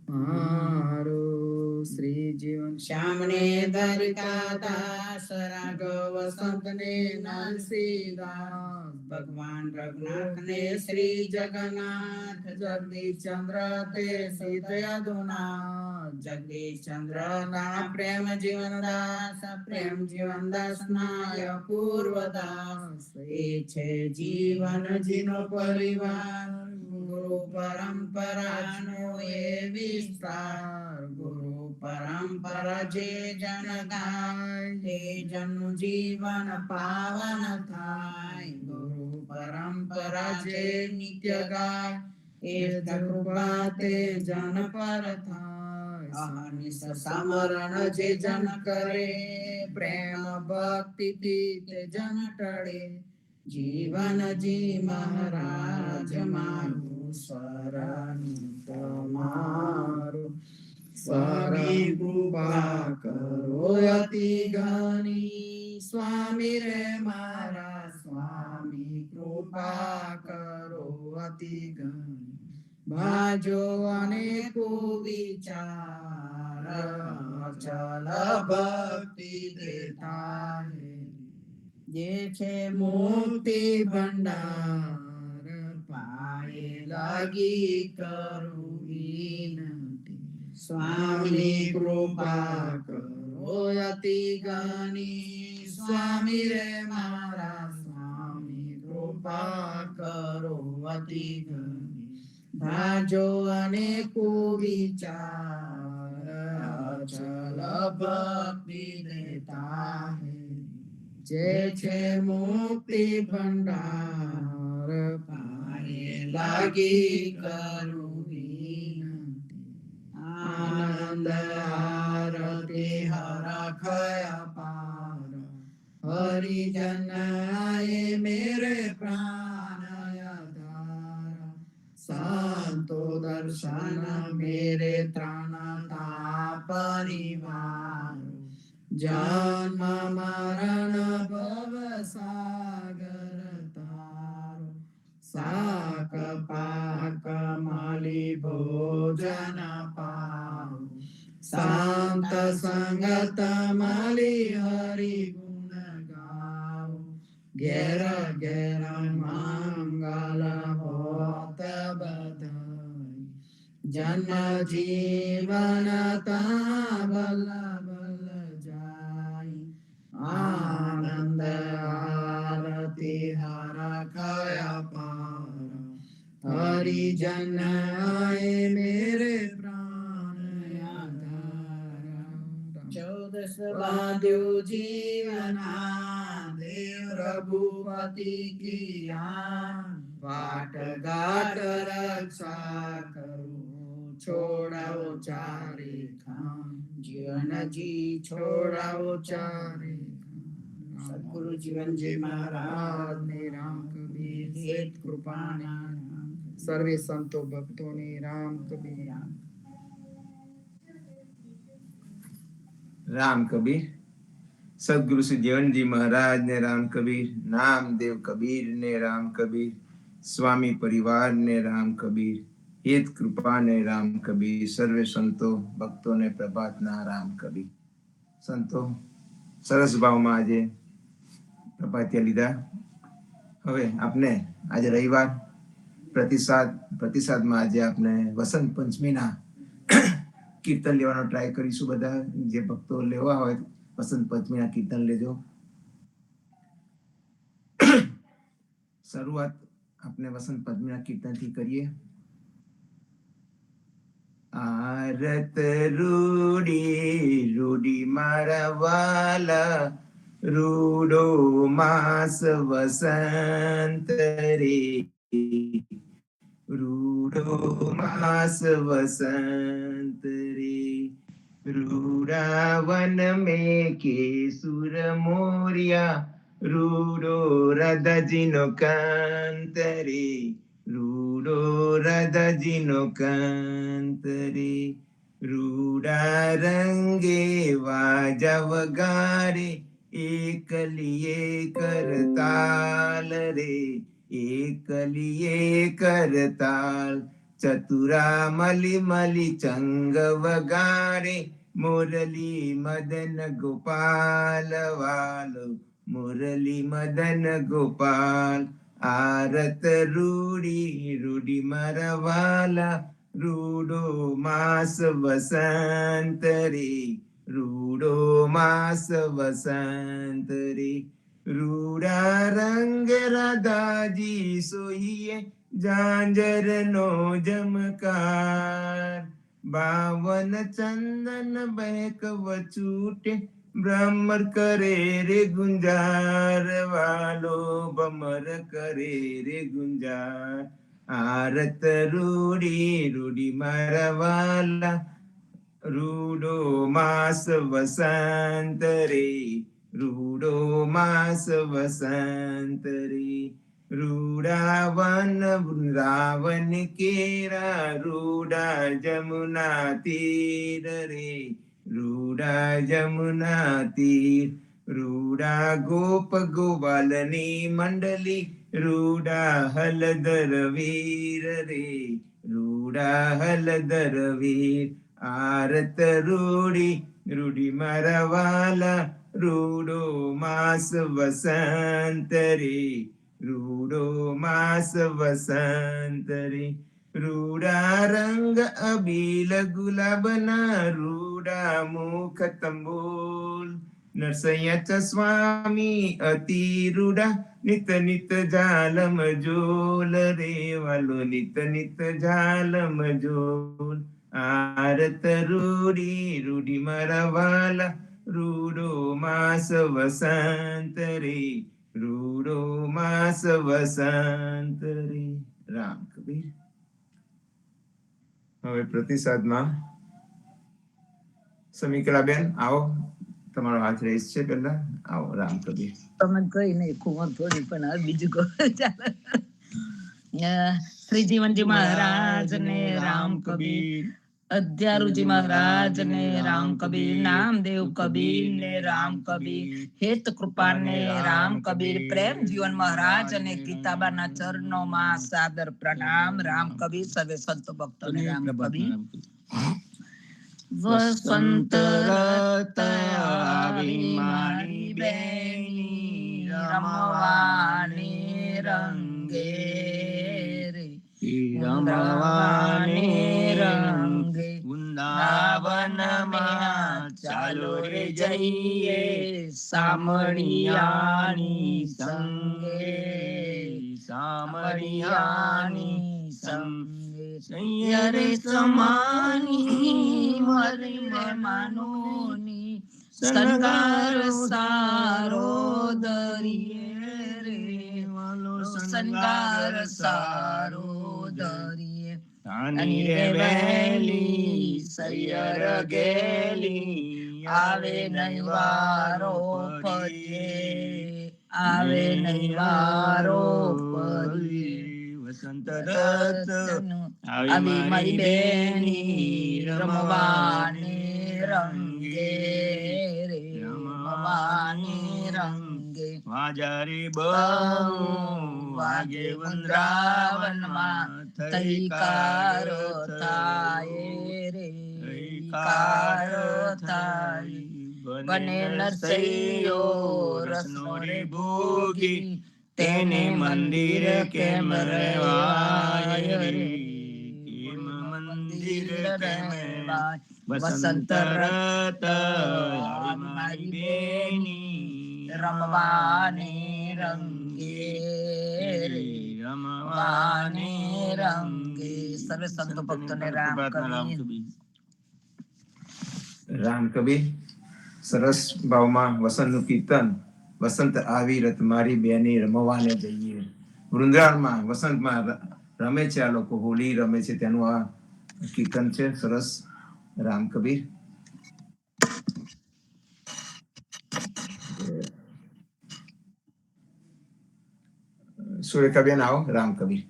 તમારું શ્રી જીવન શ્યામને દ્વારિકા દાસ રાઘવ સંતને નરસિંહદાસ ભગવાન રઘુનાથને શ્રી જગન્નાથ જગદીશ ચંદ્ર તે સીત યદુનાથ જગદીશ ચંદ્ર ના પ્રેમ જીવનદાસ પ્રેમ જીવનદાસ ના પૂર્વદાસ એ છે જીવનજીનો પરિવાર ગુરુ પરંપરાનો એ વિસ્તાર ગુરુ પરંપરા જે જન ગાય તે જનનું જીવન પાવન થાય ગુરુ પરંપરા જે નિત્ય ગાય એ કૃપા તે જન પર થાય અહર્નિશ સમરણ જે જન કરે પ્રેમ ભક્તિ થી તે જન ટળે જીવનજી મહારાજ મારું શરણું તમારું સ્વામી કૃપા કરો અતિ ઘણી સ્વામી રે મારા સ્વામી કૃપા કરો અતિ ઘણી બાજો અનેકો વિચાર અચલ ભક્તિ દેતા હે જે છે મુક્તિ ભંડાર પાયે લાગી કરું વિનંતી સ્વામી કૃપા કરો અતિ ઘણી સ્વામી રે મારા સ્વામી કૃપા કરો અતિ ઘણી ભાજો અનેકો વિચાર અચલ ભક્તિ દેતા હે જે છે મુક્તિ ભંડાર પાયે લાગી કરું વિનંતી આનંદ આરતી હરખય પાર હરિજન આયે મેરે પ્રાણ આધાર સંતો દર્શન મેરે ત્રણતા પરિવાર જન્મ મરણ ભવ સાગર તારો સાક પાક માલી ભોજન પાવ શાંત સંગત માલી હરિ ગુણ ગાવ ઘેર ઘેર મંગલ હોત બધાઈ જન્મ જીવન તા બલ આનંદ આરતી હરખય પાર હરિજન આયે મેરે પ્રાણ આધાર 14 બાંધ્યો જીવના દેવ રઘુપતિ કિયા વાટ ઘાટ રક્ષા કરું છોડાવો ચારે ખામ જીવનજી છોડાવો ચારે સદગુરુ જીવનજી મહારાજ ને રામ કબીર દેત કૃપાના સર્વે સંતો ભક્તોને રામ કબીર રામ કબીર સદગુરુ શ્રી જીવનજી મહારાજ ને રામ કબીર નામદેવ કબીર ને રામ કબીર સ્વામી પરિવાર ને રામ કબીર હેત કૃપા ને રામ કબીર સર્વે સંતો ભક્તોને પ્રભાતના રામ કબીર સંતો સરસ ભાવમાં આજે પ્રભાતિયા લીધા હવે આપને આજે રવિવાર પ્રતિસાદમાં આજે આપણે વસંત પંચમીના કીર્તન લેવાનો ટ્રાય કરીશું બધા જે ભક્તો લેવા હોય વસંત પંચમીના કીર્તન લેજો શરૂઆત આપણે વસંત પંચમીના કીર્તનથી કરીએ આરત રૂડી રૂડી મારા વાલા રૂડો માસ વસંત રે રૂડો માસ વસંત રે રૂડાવન में केसुर मोरिया रूडो राधाजीनो कांत रे रूडो राधाजीनो कांत रे रूडा रंगे वाजा वगारे एकलिए करताल रे एकलिए करताल चतुरा मली मली चंग वगारे मुरली मदन गोपाल वालो मुरली मदन गोपाल आरत रूडी रूडी मरवाला रूडो मास वसंत रे रूडो मास वसंत रे रूडा रंग राधाजी सोइए जांजर नो जमकार बावन चंदन बहक वचूटे ब्रह्मर करे रे गुंजार वालो बमर करे रे गुंजार आरत रूडी रूडी मरवाला रूडो मास वसंत रे रूडो मास वसंत रे रूड़ा वन वृंदावन केरा, रूड़ा जमुना तीर रे, रूड़ा जमुना तीर, रूड़ा गोप गोपालनी मंडली, रूड़ा हलधर वीर रे, रूड़ा हलधर वीर, आरत रूढ़ी रूढ़ी मरवाला, रूडो मास वसंत रे, रूडो मास वसंत रे, रूडा रंग अबील गुलाबना, रूडा मुख तंबोल, नरसय्याचा स्वामी अति रूडा, नित नित झालम जोल रे वालो, नित नित झालम जोल, आरत रूढी रूढी मरवाला, रूडो मास वसंत रे, रूडो मास वसंत रे. રામ કબીર. હવે પ્રતિસાદમાં સમીકલાબેન આવો, તમારો હાથ રેસ છે, પહેલા આવો. રામ કબીર. તમે કઈ નહીં ખુમર થોડી, પણ હવે બીજું કહો. ચાલો. શ્રી જીવનજી મહારાજ ને રામ કબીર, અધ્યારુજી મહારાજ ને રામ કબીર, નામદેવ કબીર ને રામ કબીર, હેત કૃપા ને રામ કબીર, પ્રેમ જીવન મહારાજ અને ગીતાબાના ચરણોમાં સાદર પ્રણામ. રામ કબીર. સર્વે સંતો ભક્તોને રામ કબીર. વસંત રત આવી મારી બેની, રમવાને રંગે રે, રમવાને રંગે, વૃંદાવનમાં ચાલો રે જઈએ, સામળિયાની સંગે, સામળિયાની સંગે, સૈયરે સમાની મરી મહેમાનોની, સંગાર સારો દરિયે રે વાલો, સંગાર સારો દરિયે, નાની રે વહેલી સૈયર ગેલી, આવે નહીં વારો ફરીએ, આવે નહીં વારો ફરીએ, વસંત રત આવી મારી બેની, રમવાને રંગે રે, રમવાને રંગે, વાજારે બહુ વાગે વૃંદાવનમાં, તૈકાર થાય રે, તૈકાર થાય, બને નરસૈયો રસનો રે ભોગી, તેને મંદિર કેમ રહેવાય રે, કેમ મંદિર કેમ રહેવાય, વસંત રત મારી બેની, રમવાને રંગે રે, રમવાને રંગે. સર્વે સંતો ભક્તોને રામ કબીર. રામ કબીર. સરસ ભાવમાં વસંતનું કીર્તન. વસંત આવી રત મારી બેની, રમવાને જઈએ. વૃંદાવનમાં વસંતમાં રમે છે આ લોકો, હોળી રમે છે, તેનું આ કીર્તન છે. સરસ. રામ કબીર. સુરેખાબેન આવો. રામ કબીર.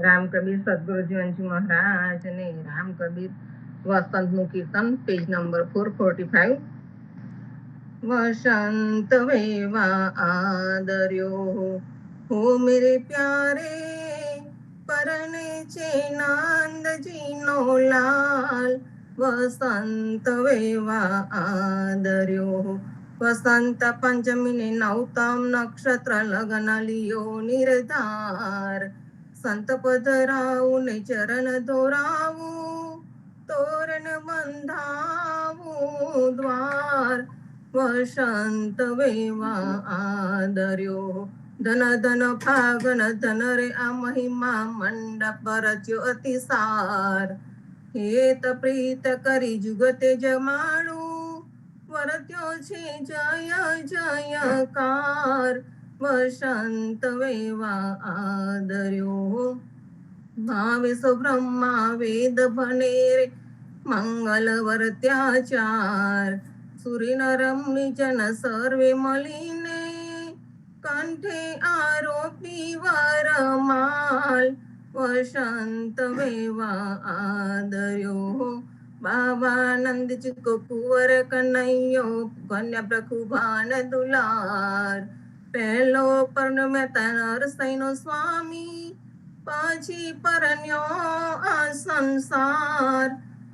રામ કબીર. સદગુરુ જીવનજી મહારાજ ને રામ કબીર. વસંતનું કીર્તન, પેજ નંબર 445. વસંત વેવા આદર્યો હો મેરે પ્યારે, પરણે છે નાંદજીનો લાલ. વસંત વેવા આદર્યો, વસંત પંચમીને નવતમ નક્ષત્ર, લગ્ન લિયો નિર્ધાર. સંત પધરાવું ને ચરણ ધોરાવું, તોરણ બંધાવું દ્વાર. વસંત વેવા આદર્યો, ધન ધન ફાગન ધન રે આ મહિમા, મંડપ રચ્યો અતિસાર. હેત પ્રીત કરી જુગતે જમાડું, વર્ત્યો છે જય જયકાર. વસંત વેવા આદર્યો, ભાવે સો બ્રહ્મા વેદ ભણે રે, મંગલ વર્ત્યાચાર. સુરી નરમ નિજન સર્વે મળીને, કંઠે આરોપી વરમાલ વસંત વેવા આદર્યો બાબાનંદ ચિકો કુંવર કનૈયો કન્યા પ્રખુભાન દુલાર પહેલો પરણમ્યા નરસૈનો સ્વામી પછી પરણ્યો આ સંસાર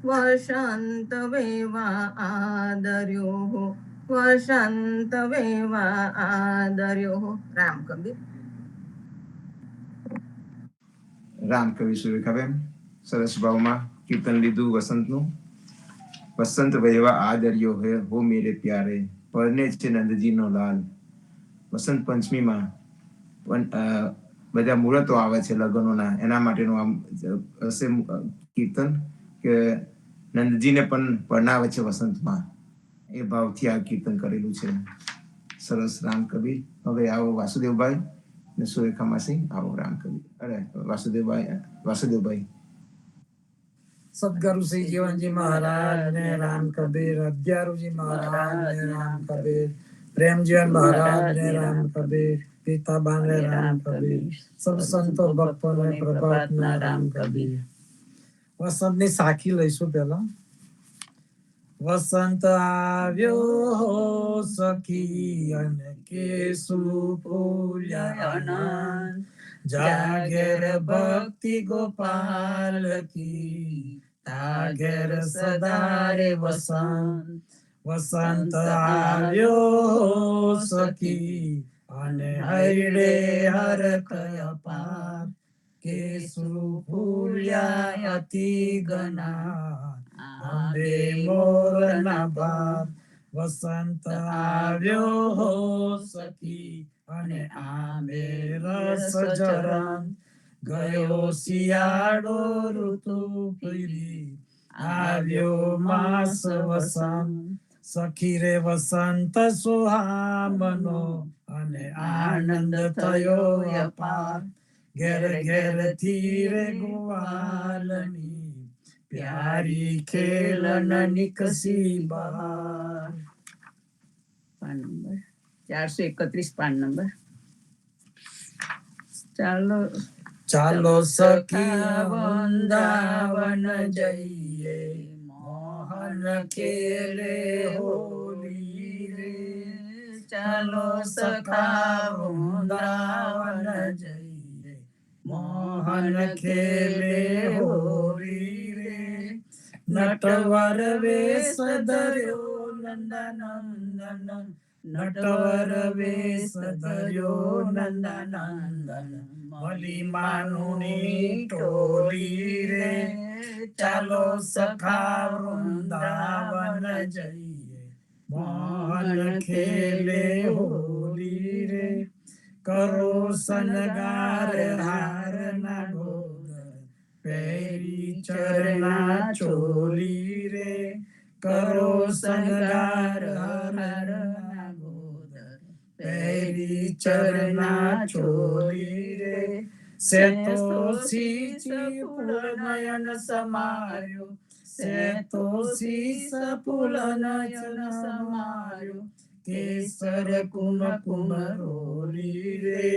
વસંત વેવા આદર્યો વસંત વેવા આદર્યો. રામ કબીર. રામ કવિ સુરેખાબેન સરસ ભાવમાં કીર્તન લીધું વસંતનું. વસંત વહેવા આદર્યો હે હો મેરે પ્યારે, પરને છે નંદજીનો લાલ. વસંત પંચમીમાં બધા મુહૂર્તો આવે છે લગ્નોના, એના માટેનું આમ હશે કીર્તન કે નંદજીને પણ પરણાવે છે વસંતમાં, એ ભાવથી આ કીર્તન કરેલું છે. સરસ રામ કબીર. હવે આવો વાસુદેવભાઈ ને સુરેખા માસી. આવો રામ કબીર. અરે વાસુદેવભાઈ. સદગુરુ શ્રી જીવનજી મહારાજ ને રામ કબીર, અગિયારુજી મહારાજ ને રામ કબીર, પ્રેમજીવન મહારાજ ને રામ કબીર, પિતાબા ને રામ કબીર, સબ સંતો ભક્તો ને પ્રભાત ના રામ કબીર. વસંત ની સાખી લઈશું પેલા. વસંત આવ્યો સખી અને કેસુ ફૂલ્યા, જાગેર ભક્તિ ગોપાલ કી, તાગેર સદારે વસંત. વસંત આવ્યો સખી અને હૈડે હરખ અપાર, કેસુ ફૂલ્યા અતિ ગના, આંબે મોરના ભાર. વસંત આવ્યો સખી અને આંબે રસ જરન, ગયો શિયાળો ઋતુ ફરી, આવ્યો માસ વસંત. સખી રે વસંત સુહામનો અને આનંદ થયો અપાર, ઘેર ઘેર થી રે ગોવાલની, પ્યારી ખેલન નિકસી બહાર. PAN number 431, PAN number. ચાલો ચાલો સખી વૃંદાવન જઈએ, મોહન ખેલે હોલી રે. ચાલો સખા વૃંદાવન જઈએ, મોહન ખેલે હોલી રે. નટવર વેશ ધર્યો નંદનંદન, નટવર વેશ ધર્યો નંદનંદન, મલી માનુની ટોલી રે. ચાલો સખા વૃંદાવન જઈએ, મોહન ખેલે હોલી રે. કરો શણગાર હાર ના ગોદર, પહેરી ચરના ચોલી રે. કરો શણગાર હાર ના ગોદર, પહેરી ચરના ચોલી રે. સેતો શીશ ફૂલ નયન સમાયો, સેતો શીશ ફૂલ નયન સમાયો, કેસર કુમકુમ રોલી રે.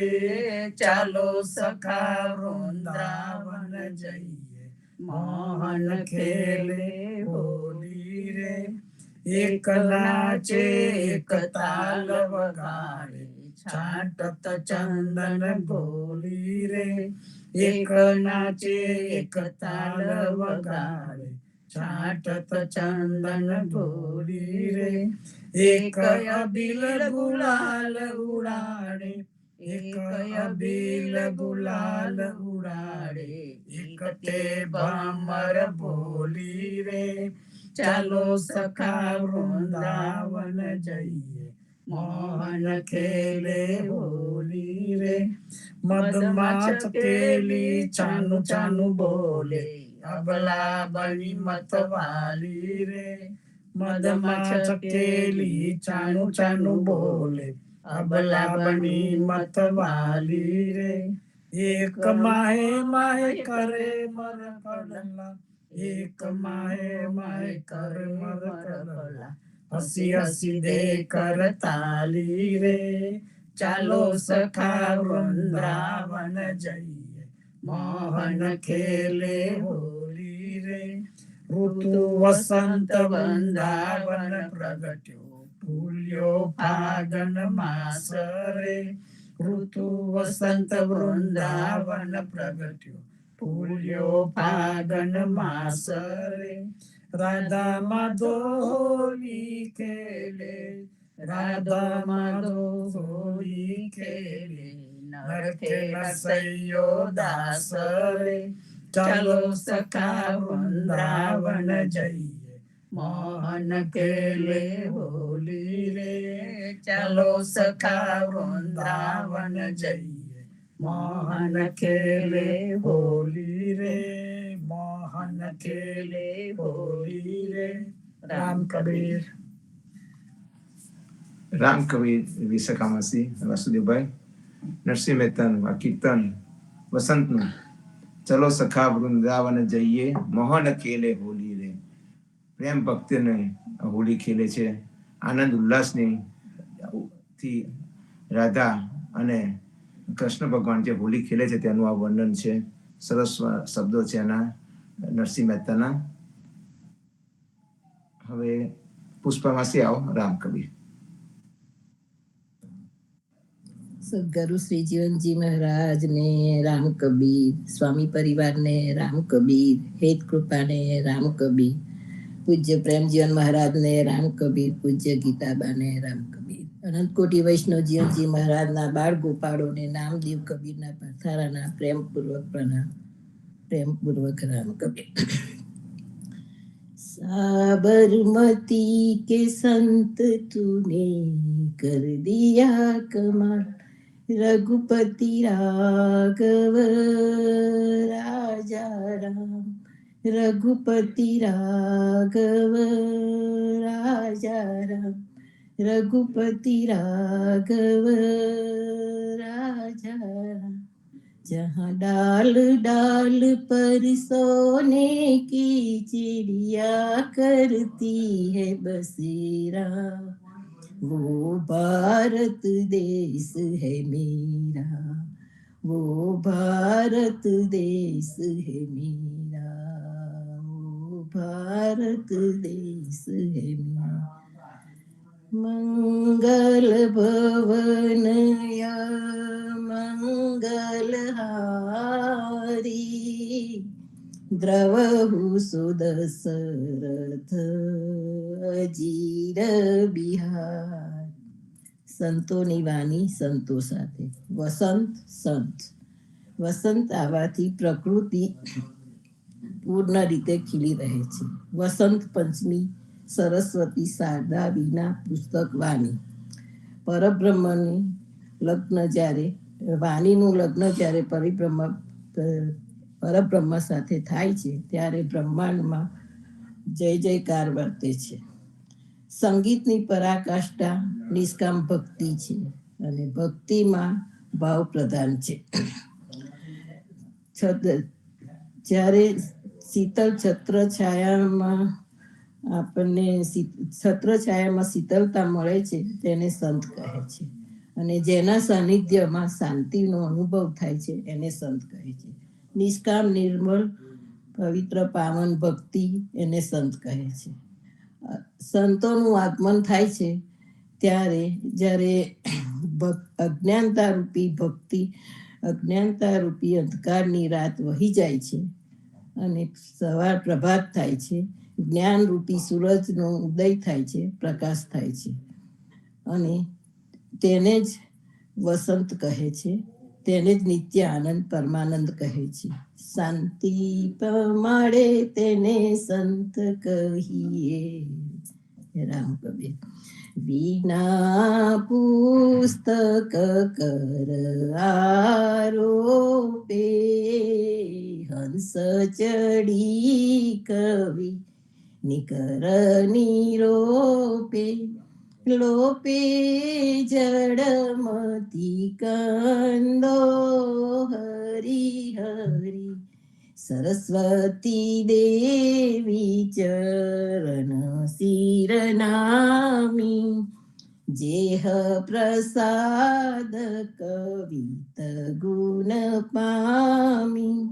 ચાલો સખા વૃંદાવન જઈએ, મોહન ખેલે હોલી રે. એક નાચે એક તાલ વગાડે, છાંટત ચંદન ગોલી રે. એક નાચે એક તાલ વગાડે, છાંટત ચંદન ગોલી રે. એક અબીલ ગુલાલ ઉડાડે, એક અબીલ ગુલાલ ઉડાડે, એક તે ભમર બોલી રે. ચાલો સખા વૃંદાવન જઈએ, મોહન ખેલે હોલી રે. મદમાં ચકેલી ચાનું ચાનું બોલે, અબલા બની મતવાલી રે. મદમાં ચકેલી ચાનું ચાનું બોલે, અબલા બની મતવાલી રે. એક માહે માહે કરે મર કડલા, એક માહે માહે કરે મર કડલા, હસી હસી દે કર તાલી રે. ચાલો સખા વૃંદાવન જઈએ, મોહન ખેલે હોલી રે. ઋતુ વસંત વૃંદાવન પ્રગટ્યો, ફૂલ્યો ફાગણ માસ રે. ઋતુ વસંત વૃંદાવન પ્રગટ્યો, ફૂલ્યો ફાગણ માસ રે. રાધા માધો હોલી ખેલે, રાધા માધો હોલી ખેલે. નરકે રસૈયો દાસ રે. ચાલો સખા વૃંદાવન જઈએ, મોહન ખેલે હોલી રે. ચાલો સખા વૃંદાવન જઈએ, મોહન ખેલે હોલી રે. મોહન ખેલે હોલી રે. રામ કબીર. રામ કબીર વિશાખામાસી વાસુદેવભાઈ. નરસિંહ મહેતાનું આ કીર્તન વસંતનું. ચલો સખા વૃંદાવન જઈએ, મોહન ખેલે હોલી રે. પ્રેમ ભક્તિને હોલી ખેલે છે. આનંદ ઉલ્લાસની થી રાધા અને કૃષ્ણ ભગવાન જે હોલી ખેલે છે તેનું આ વર્ણન છે. સરસ શબ્દો છે એના નરસિંહ મહેતાના. હવે પુષ્પામાસી આવો. રામ કબીર. સદગુરુ શ્રી જીવનજી મહારાજ ને રામ કબીર, સ્વામી પરિવાર ને રામ કબીર, હેત કૃપા ને રામ કબીર, પૂજ્ય પ્રેમજીવન મહારાજ ને રામ કબીર, પૂજ્ય ગીતાબા ને રામ કબીર, અનંત કોટી વૈષ્ણવ જીવનજી મહારાજના બાળ ગોપાળો ને નામદેવ કબીરના પથારાના પ્રેમપૂર્વક પ્રણામ. प्रेमपूर्वक राम कबीर। साबरमती के संत तूने कर दिया कमाल, रघुपति राघव राजा राम, रघुपति राघव राजा राम, रघुपति राघव राजा राम। जहाँ डाल डाल पर सोने की चिड़िया करती है बसेरा, वो भारत देश है मेरा, वो भारत देश है मेरा, वो भारत देश है मेरा। मंगल भवन या मंगल हारी, द्रवहु सुदशरथ अजीर बिहार। સંતોની વાણી સંતો સાથે. વસંત સંત. વસંત આવવાથી પ્રકૃતિ પૂર્ણ રીતે ખીલી રહે છે. વસંત પંચમી સરસ્વતી શારદા વિના પુસ્તક વાણી. પરબ્રહ્મની લગ્ન જ્યારે વાણીનું લગ્ન જ્યારે પરબ્રહ્મ સાથે થાય છે ત્યારે બ્રહ્માંડમાં જય જયકાર વર્તે છે. સંગીતની પરાકાષ્ઠા નિષ્કામ ભક્તિ છે અને ભક્તિમાં ભાવ પ્રધાન છે. જ્યારે શીતળ છત્ર છાયામાં આપણને છત્રછાયામાં શીતળતા મળે છે તેને સંત કહે છે, અને જેના સાનિધ્યમાં શાંતિનો અનુભવ થાય છે એને સંત કહે છે. નિષ્કામ નિર્મળ પવિત્ર પાવન ભક્તિ એને સંત કહે છે. સંતોનું આગમન થાય છે ત્યારે જ્યારે અજ્ઞાનતા રૂપી ભક્તિ, અજ્ઞાનતા રૂપી અંધકારની રાત વહી જાય છે અને સવાર પ્રભાત થાય છે. જ્ઞાન રૂપી સૂરજનો ઉદય થાય છે, પ્રકાશ થાય છે, અને તેને જ વસંત કહે છે. તેને જ નિત્ય આનંદ પરમાનંદ કહે છે. શાંતિ મળે તેને સંત કહીએ. રામ કબીર. વિના પુસ્તક કર આરોપે, હંસ ચડી કવિ નિકર નિરોપે, લોપે જડમતી કંદો હરી હરી, સરસ્વતી દેવી ચરણ શિર નામી, જેહ પ્રસાદ કવિત ગુણ પામી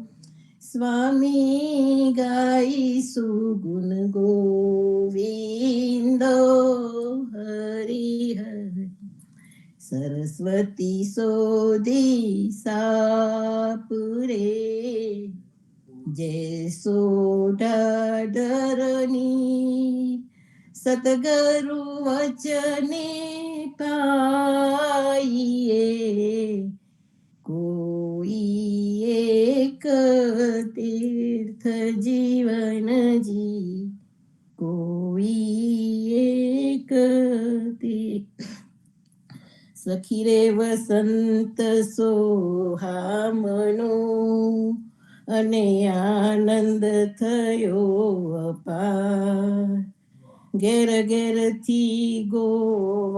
સ્વામી ગાઈશુ ગુણ ગોવિંદો હરિ હરિ સરસ્વતી સોધી સાપરે જય સોઢાઢરની સતગરુ વચને પાઈએ કોઈ એક તીર્થ જીવનજી કોઈ એક સખી રે વસંત સોહામણો અને આનંદ થયો અપાર ઘેર ઘેરથી ગોવાળની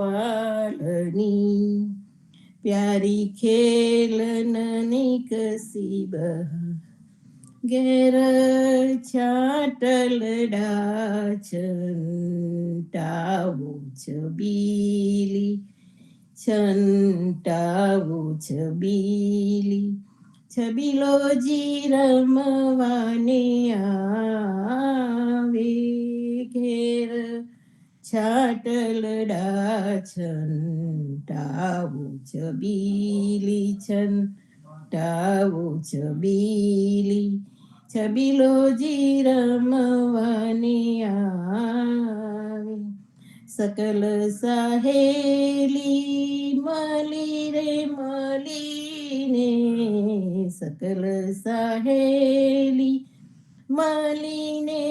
પ્યારી ખેલનની કસી ઘેર છાટલડા છંટાવું છબીલી છંટાવું છબીલી છબીલો જી રમવાને આવે ઘેર છાટલડા છંટાવું છબીલી છંટાવું છબીલી છબીલો જી રમવાને આવે સકલ સહેલી મળી રે મળીને સકલ સહેલી મળીને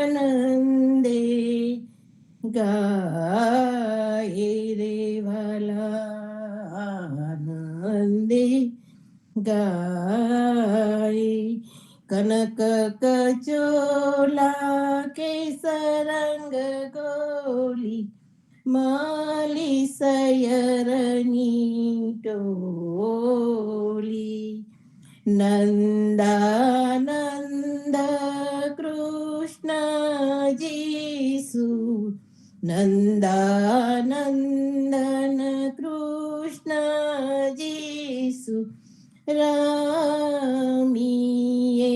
આનંદે ગાય રે વાલા આનંદે ગાય કનક કચોલા કેસરંગ ગોલી માલી સયરની ટોલી નંદાનંદ કૃષ્ણ જીસુ નંદાનંદન કૃષ્ણ જીસુ રમીએ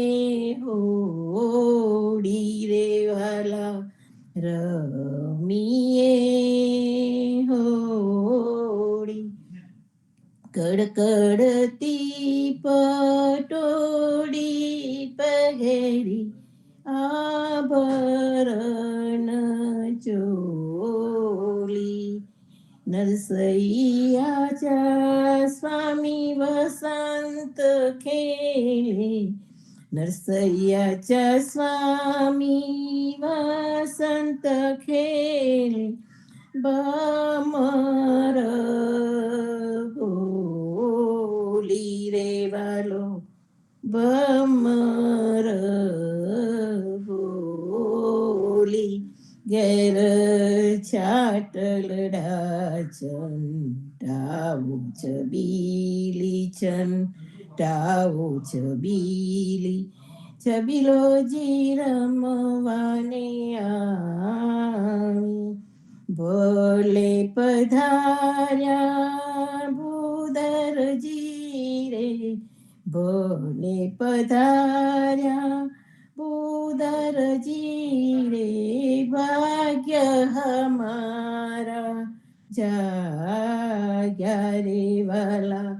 હોડી રે વાલા રમીએ હોડી કડકડતી પટોડી પહેરી આભરણ ચોલી નરસૈયા સ્વામી વસંત ખેલે નરસૈયા સ્વામી વસંત ખેલે બમર બોલી રે વાલો બમર બોલી ઘેર છાટલડા છંટાવું છબીલી છંટાવું છબીલી છબીલો જી રમવાને આવી ભોલે પધાર્યા ભૂદરજી રે ભોલે પધાર્યા ભૂદરજી રે ભાગ્ય હમારા જાગ્યા રે વાલા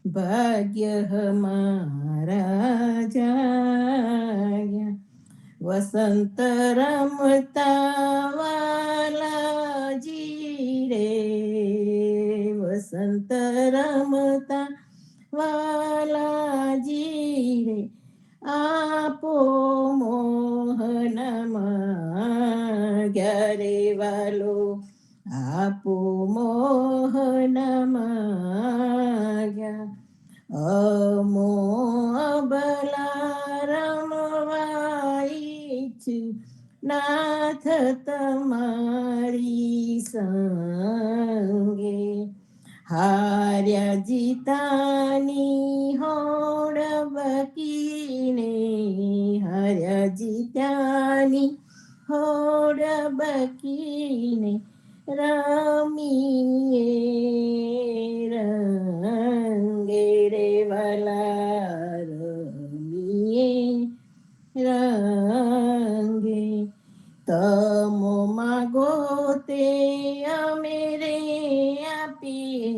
ભાગ્ય હમારા જાગ્યા વસંત રમતા વાલાજી રે વસંત રમતા વાલાજી રે આપો મોહનમાં ગ્યારે વાલો આપો મોહનમાં ગયા અમો અબલા રમવાઈ છું નાથ તમારી સંગે હાર્યા જીતાની હોડ બકીને હાર્યા જીતાની હોડ બકીને રમીએ રંગે રે વાલા રમીએ રંગે તમો માગો તે અમે રે આપીએ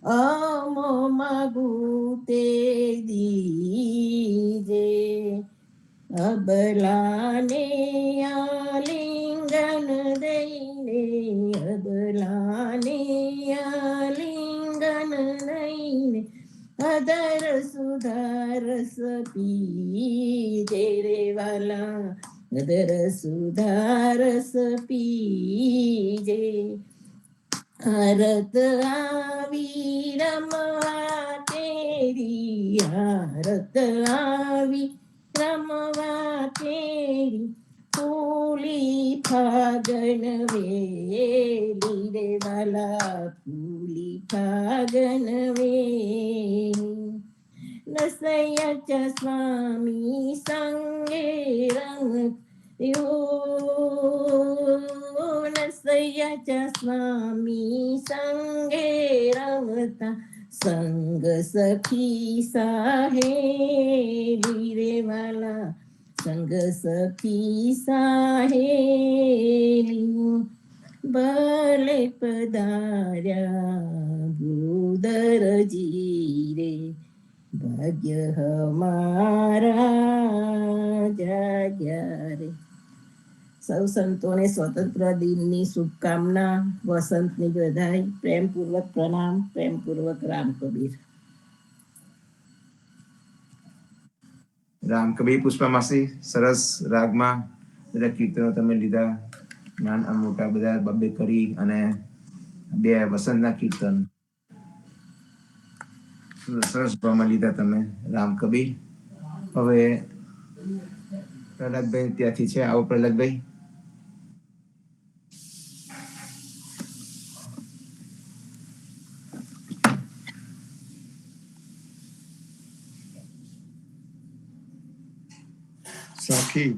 અમો માગું તે દીજે અબલાને આલિંગન દઈને અબલાને આલિંગન દઈને અદર સુધારસ પીજે રે વાલા અદર સુધારસ પીજે હરત આવી રમવા તેરી હરત આવી રમવા તેરી ફૂલી ફાગણ વેલી રે વાલા ફૂલી ફાગણ વેલી નસૈયા સ્વામી સંગે રંગ નસૈયા સ્વામી સંગે રમતા સંગ સખી સાહેલી રે વાલા સંગ સખી સાહેલી ભલે પધાર્યા ભૂદરજી રે ભાગ્ય હમારા જાગ્યા રે સૌ સંતોને સ્વતંત્ર દિનની શુભકામના વસંતની બધાઈ પ્રેમપૂર્વક પ્રણામ પ્રેમપૂર્વક રામ કબીર રામ કબીર પુષ્પામાસી સરસ રાગમાં બધા કીર્તનો તમે લીધા નાના મોટા બધા બબ્બે કરી અને બે વસંતના કીર્તન સરસ ભાવમાં લીધા તમે રામ કબીર હવે પ્રહલાદભાઈ ત્યાંથી છે આવો પ્રહલાદભાઈ સખી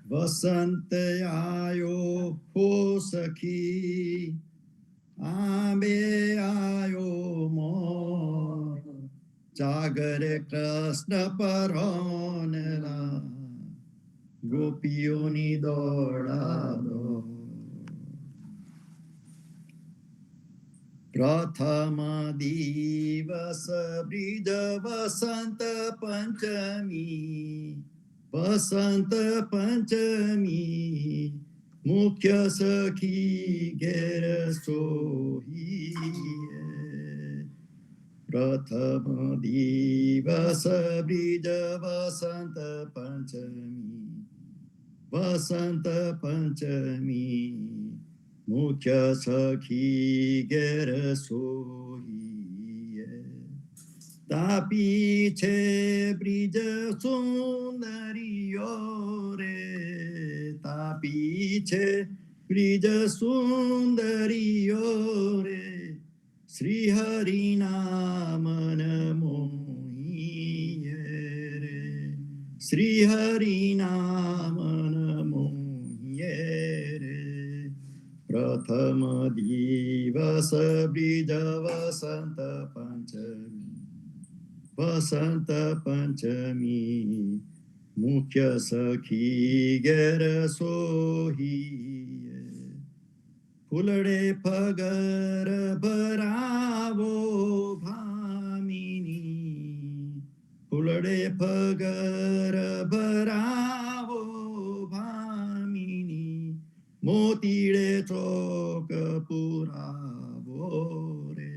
વસંત આયો હો સખી આંબે આયો મોર જાગર કૃષ્ણ પરોનરા ગોપીઓની દોડાદો પ્રથમ દિવસ બ્રિજ વસંત પંચમી વસંત પંચમી મુખ્ય સખી ઘેર સોહીએ પ્રથમ દિવસ બ્રિજ વસંત પંચમી મુખ્ય સખી ઘેર સોહીએ તાપી છે બ્રિજ સુંદરીઓ રે તાપી છે બ્રિજ સુંદરીઓ રે શ્રી હરિ નામન મોહીએ રે શ્રી હરિ નામન મોહીએ રે પ્રથમ દિવસ બ્રિજ વસંત પંચમી મુખ્ય સખી ઘેર સોહીએ ફૂલડે પગર ભરાવો ભામિની ફૂલડે પગર ભરાવો ભામિની મોતીડે ચોક પુરાવો રે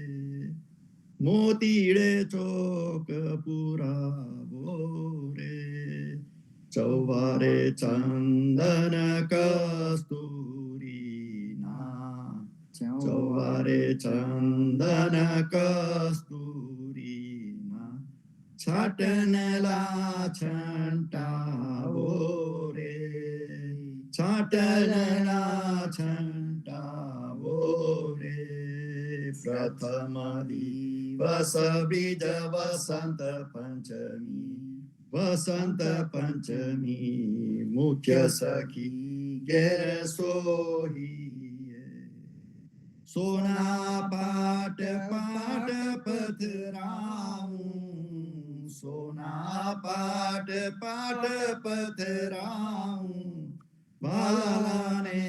મોતીડે ચોક પુરાવો રે ચૌવારે ચંદન કસ્તુરી ના ચૌવારે ચંદન કસ્તુરી ના છાટનલા છંટાવો રે છાટનલા છંટાવો રે પ્રથમ દિવસ બ્રિજ વસંત પંચમી વસંત પંચમી મુખ્ય સખી ઘેર સોહીએ સોના પાટ પાટ પથરાવું સોના પાટ પાટ પથરાવું વાલાને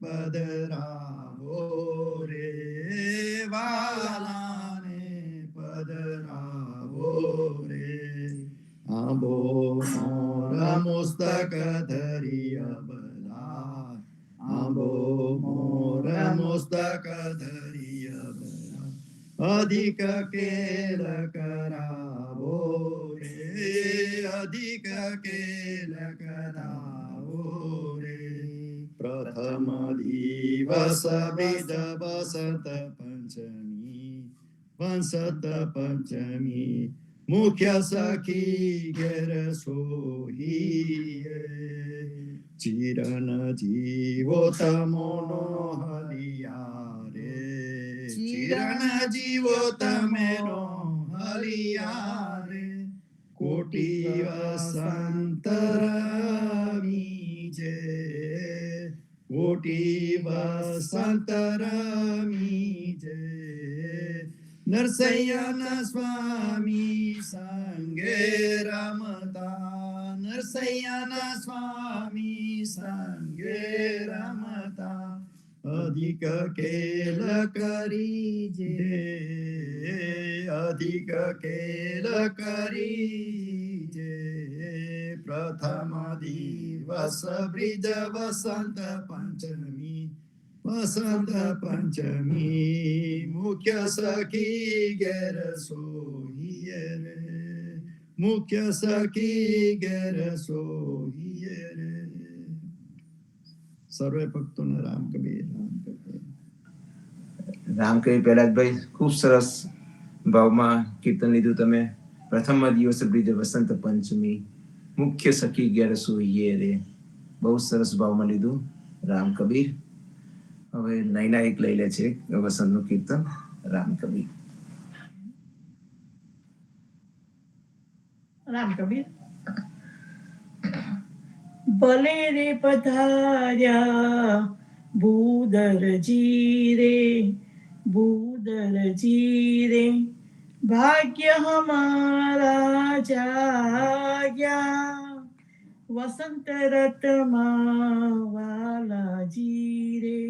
પધરાવો રે વાલાને પધરાવો રે આંબો મોર મુસ્તક ધરી અબલા આંબો મોર મુસ્તક ધરી અબલા અધિક કેલ કરાવો રે અધિક કેલ કરાવો રે પ્રથમ દિવસ બીજ વસંત પંચમી વસંત પંચમી મુખ્ય સખી ઘેર સોહીએ ચિરન જીવો તમોનો હલિયા રે ચિરન જીવો તમેનો હલિયા રે કોટી વસંત રમી છે કોટી વસંત રમી છે નરસૈયાના સ્વામી સંગે રમતા નરસૈયાના સ્વામી સંગે રમતા અધિક કેલ કરી જે અધિક કેલ કરી જે પ્રથમ દિવસ બ્રિજ વસંત પંચમી વસંત પંચમી મુખ્ય સખી ઘેર સોહીએ રે મુખ્ય સખી ઘેર સોહીએ રે સર્વે ભક્તોને રામ કબીર રામ કબીર રામ કબીર પ્રહલાદભાઈ ખૂબ સરસ ભાવમાં કીર્તન લીધું તમે. પ્રથમ દિવસ બ્રિજ વસંત પંચમી મુખ્ય સખી ઘેર સોહીએ રે, બહુ સરસ ભાવમાં લીધું રામ કબીર. હવે નૈના એક લઈ લે છે વસંતનું કીર્તન રામ કબીર. રામ કબીર. ભલે રે પધાર્યા ભૂદરજી રે ભૂદરજી રે, ભાગ્ય હમારા જાગ્યા વસંત રતમાં વાલાજી રે,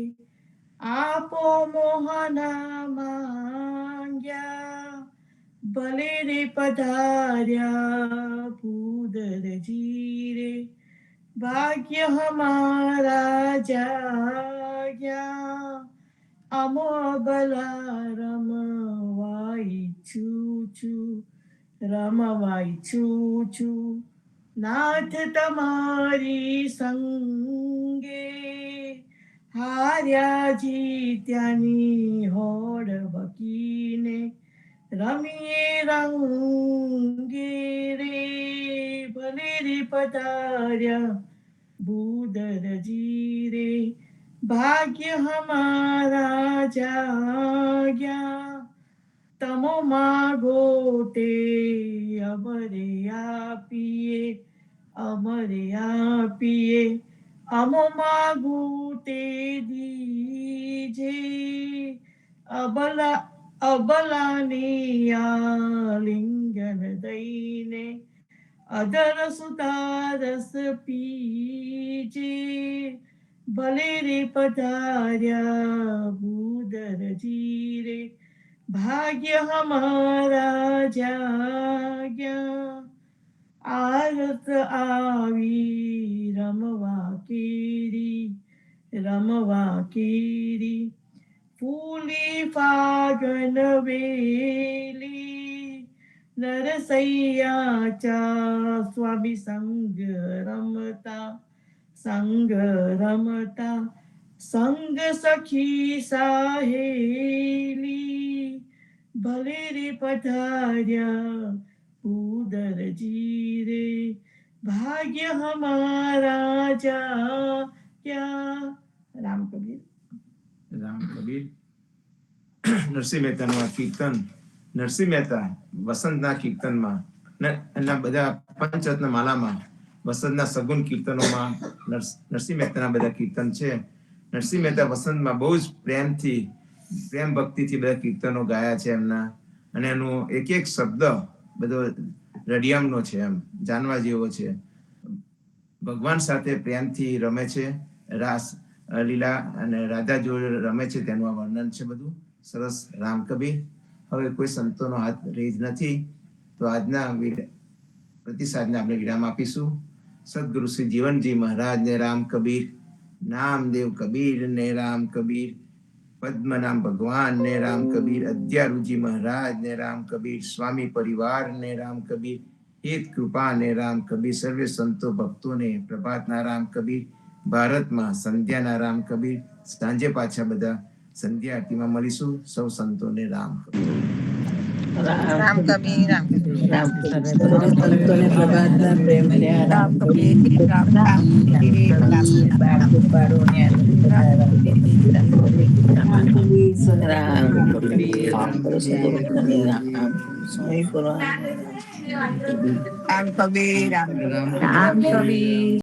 આપો મોહના માંગ્યા. ભલે રે પધાર્યા ભૂદરજી રે, ભાગ્ય હમારા જાગ્યા. અમો બલા રમવા ઈચ્છું છું રમવા ઈચ્છું છું, નાથ તમારી સંગે. હાર્યા જીત્યાની હોડ બકીને, રમીએ રંગે રે. ભલે રે પધાર્યા ભૂદરજી રે, ભાગ્ય હમારા જાગ્યા. તમો માગો તે અમરે આપીએ અમરે આપીએ, અમો માગું તે દીજે. અબલાની આલિંગન દઈને, અધર સુતારસ પીજે. ભલે રે પધાર્યા ભૂદરજી રે, ભાગ્ય હમારા જાગ્યા. આરત આવી રમવા કેરી રમવા કેરી, ફૂલી ફાગન વેલી. નરસૈયા ચા સ્વામી સંગ રમતા સંગ રમતા, સંગ સખી સાહેલી. ભલે રે પધાર્યા ભૂદરજી રે, ભાગ્ય હમારા જાગ્યા. રામ કબીર. રામ કબીર. નરસિંહ મહેતાનું આ કીર્તન, નરસિંહ મહેતા વસંતના કીર્તનમાં એના બધા પંચરત્ન માલામાં વસંતના સગુણ કીર્તનોમાં નરસિંહ મહેતાના બધા કીર્તન છે. નરસિંહ મહેતા વસંતમાં બહુ જ પ્રેમ ભક્તિથી બધા કીર્તનો ગાયા છે એમના. અને એનું એક એક શબ્દ બધો રડિયામનો છે, એમ જાણવા જેવો છે. ભગવાન સાથે પ્રેમથી રમે છે, રાસ લીલા અને રાધા જોડે રમે છે, તેનું આ વર્ણન છે બધું સરસ. રામ કબીર. હવે કોઈ સંતોનો હાથ રેજ નથી, તો આજના પ્રતિસાદને આપણે વિરામ આપીશું. સદગુરુ શ્રી જીવનજી મહારાજને રામ કબીર, નામદેવ કબીર ને રામ કબીર, પદ્મનામ ભગવાન ને રામ કબીર, અદ્યારુજી મહારાજ ને રામ કબીર, સ્વામી પરિવાર ને રામ કબીર, હેત કૃપા ને રામ કબીર, સર્વે સંતો ભક્તોને પ્રભાતના રામ કબીર, ભારતમાં સંધ્યાના રામ કબીર. સાંજે પાછા બધા સંધ્યા આરતીમાં મળીશું. સૌ સંતોને રામ કબીર. રામ કબીર, રામ કબીર. રામ સર્વે સંતોને પ્રભાતના પ્રેમ ભર્યા રામ કબીર. રામ કબીર, રામ કબીર. બાળ કૃપાળુને બધા રામ કબીર. રામ કબીર, સર્વે રામ કબીર. રામ કરો સર્વે બધાને રામ. સ્વામી પુરાણ રામ કબીર. રામ કબીર, રામ કબીર. રામ કબીર.